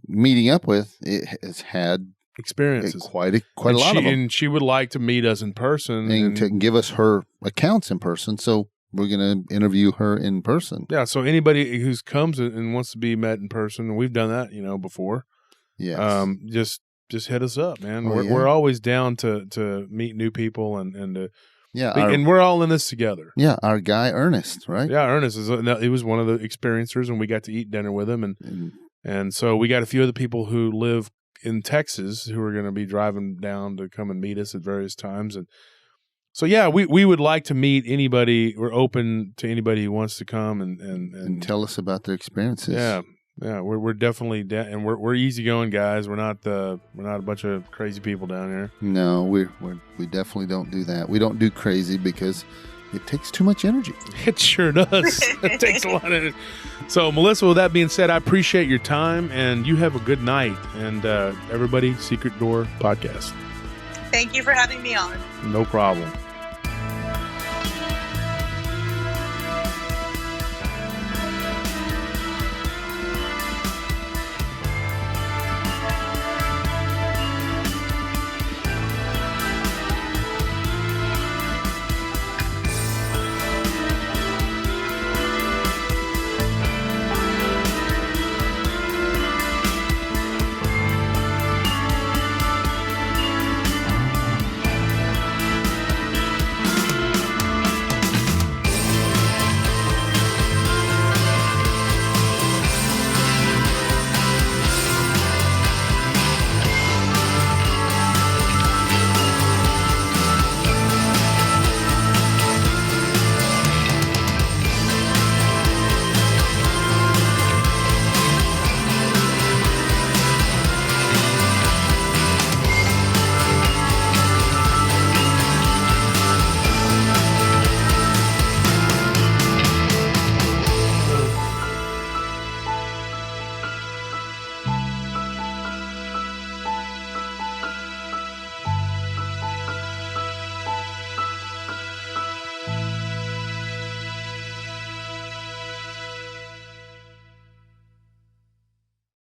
meeting up with has had experiences, quite a lot of them. And she would like to meet us in person and to give us her accounts in person. So we're going to interview her in person. Yeah. So anybody who comes and wants to be met in person, and we've done that, before. Yeah. Just hit us up, man. We're always down to meet new people and we're all in this together. Yeah. Our guy Ernest, right? Yeah, Ernest he was one of the experiencers, and we got to eat dinner with him, and so we got a few other people who live in Texas who are going to be driving down to come and meet us at various times. And so, we would like to meet anybody. We're open to anybody who wants to come and tell us about their experiences. Yeah. We're definitely and we're easygoing guys. We're not a bunch of crazy people down here. No, we definitely don't do that. We don't do crazy because it takes too much energy. It sure does. It takes a lot of energy. So, Melissa, with that being said, I appreciate your time, and you have a good night. And everybody, Secret Door Podcast. Thank you for having me on. No problem.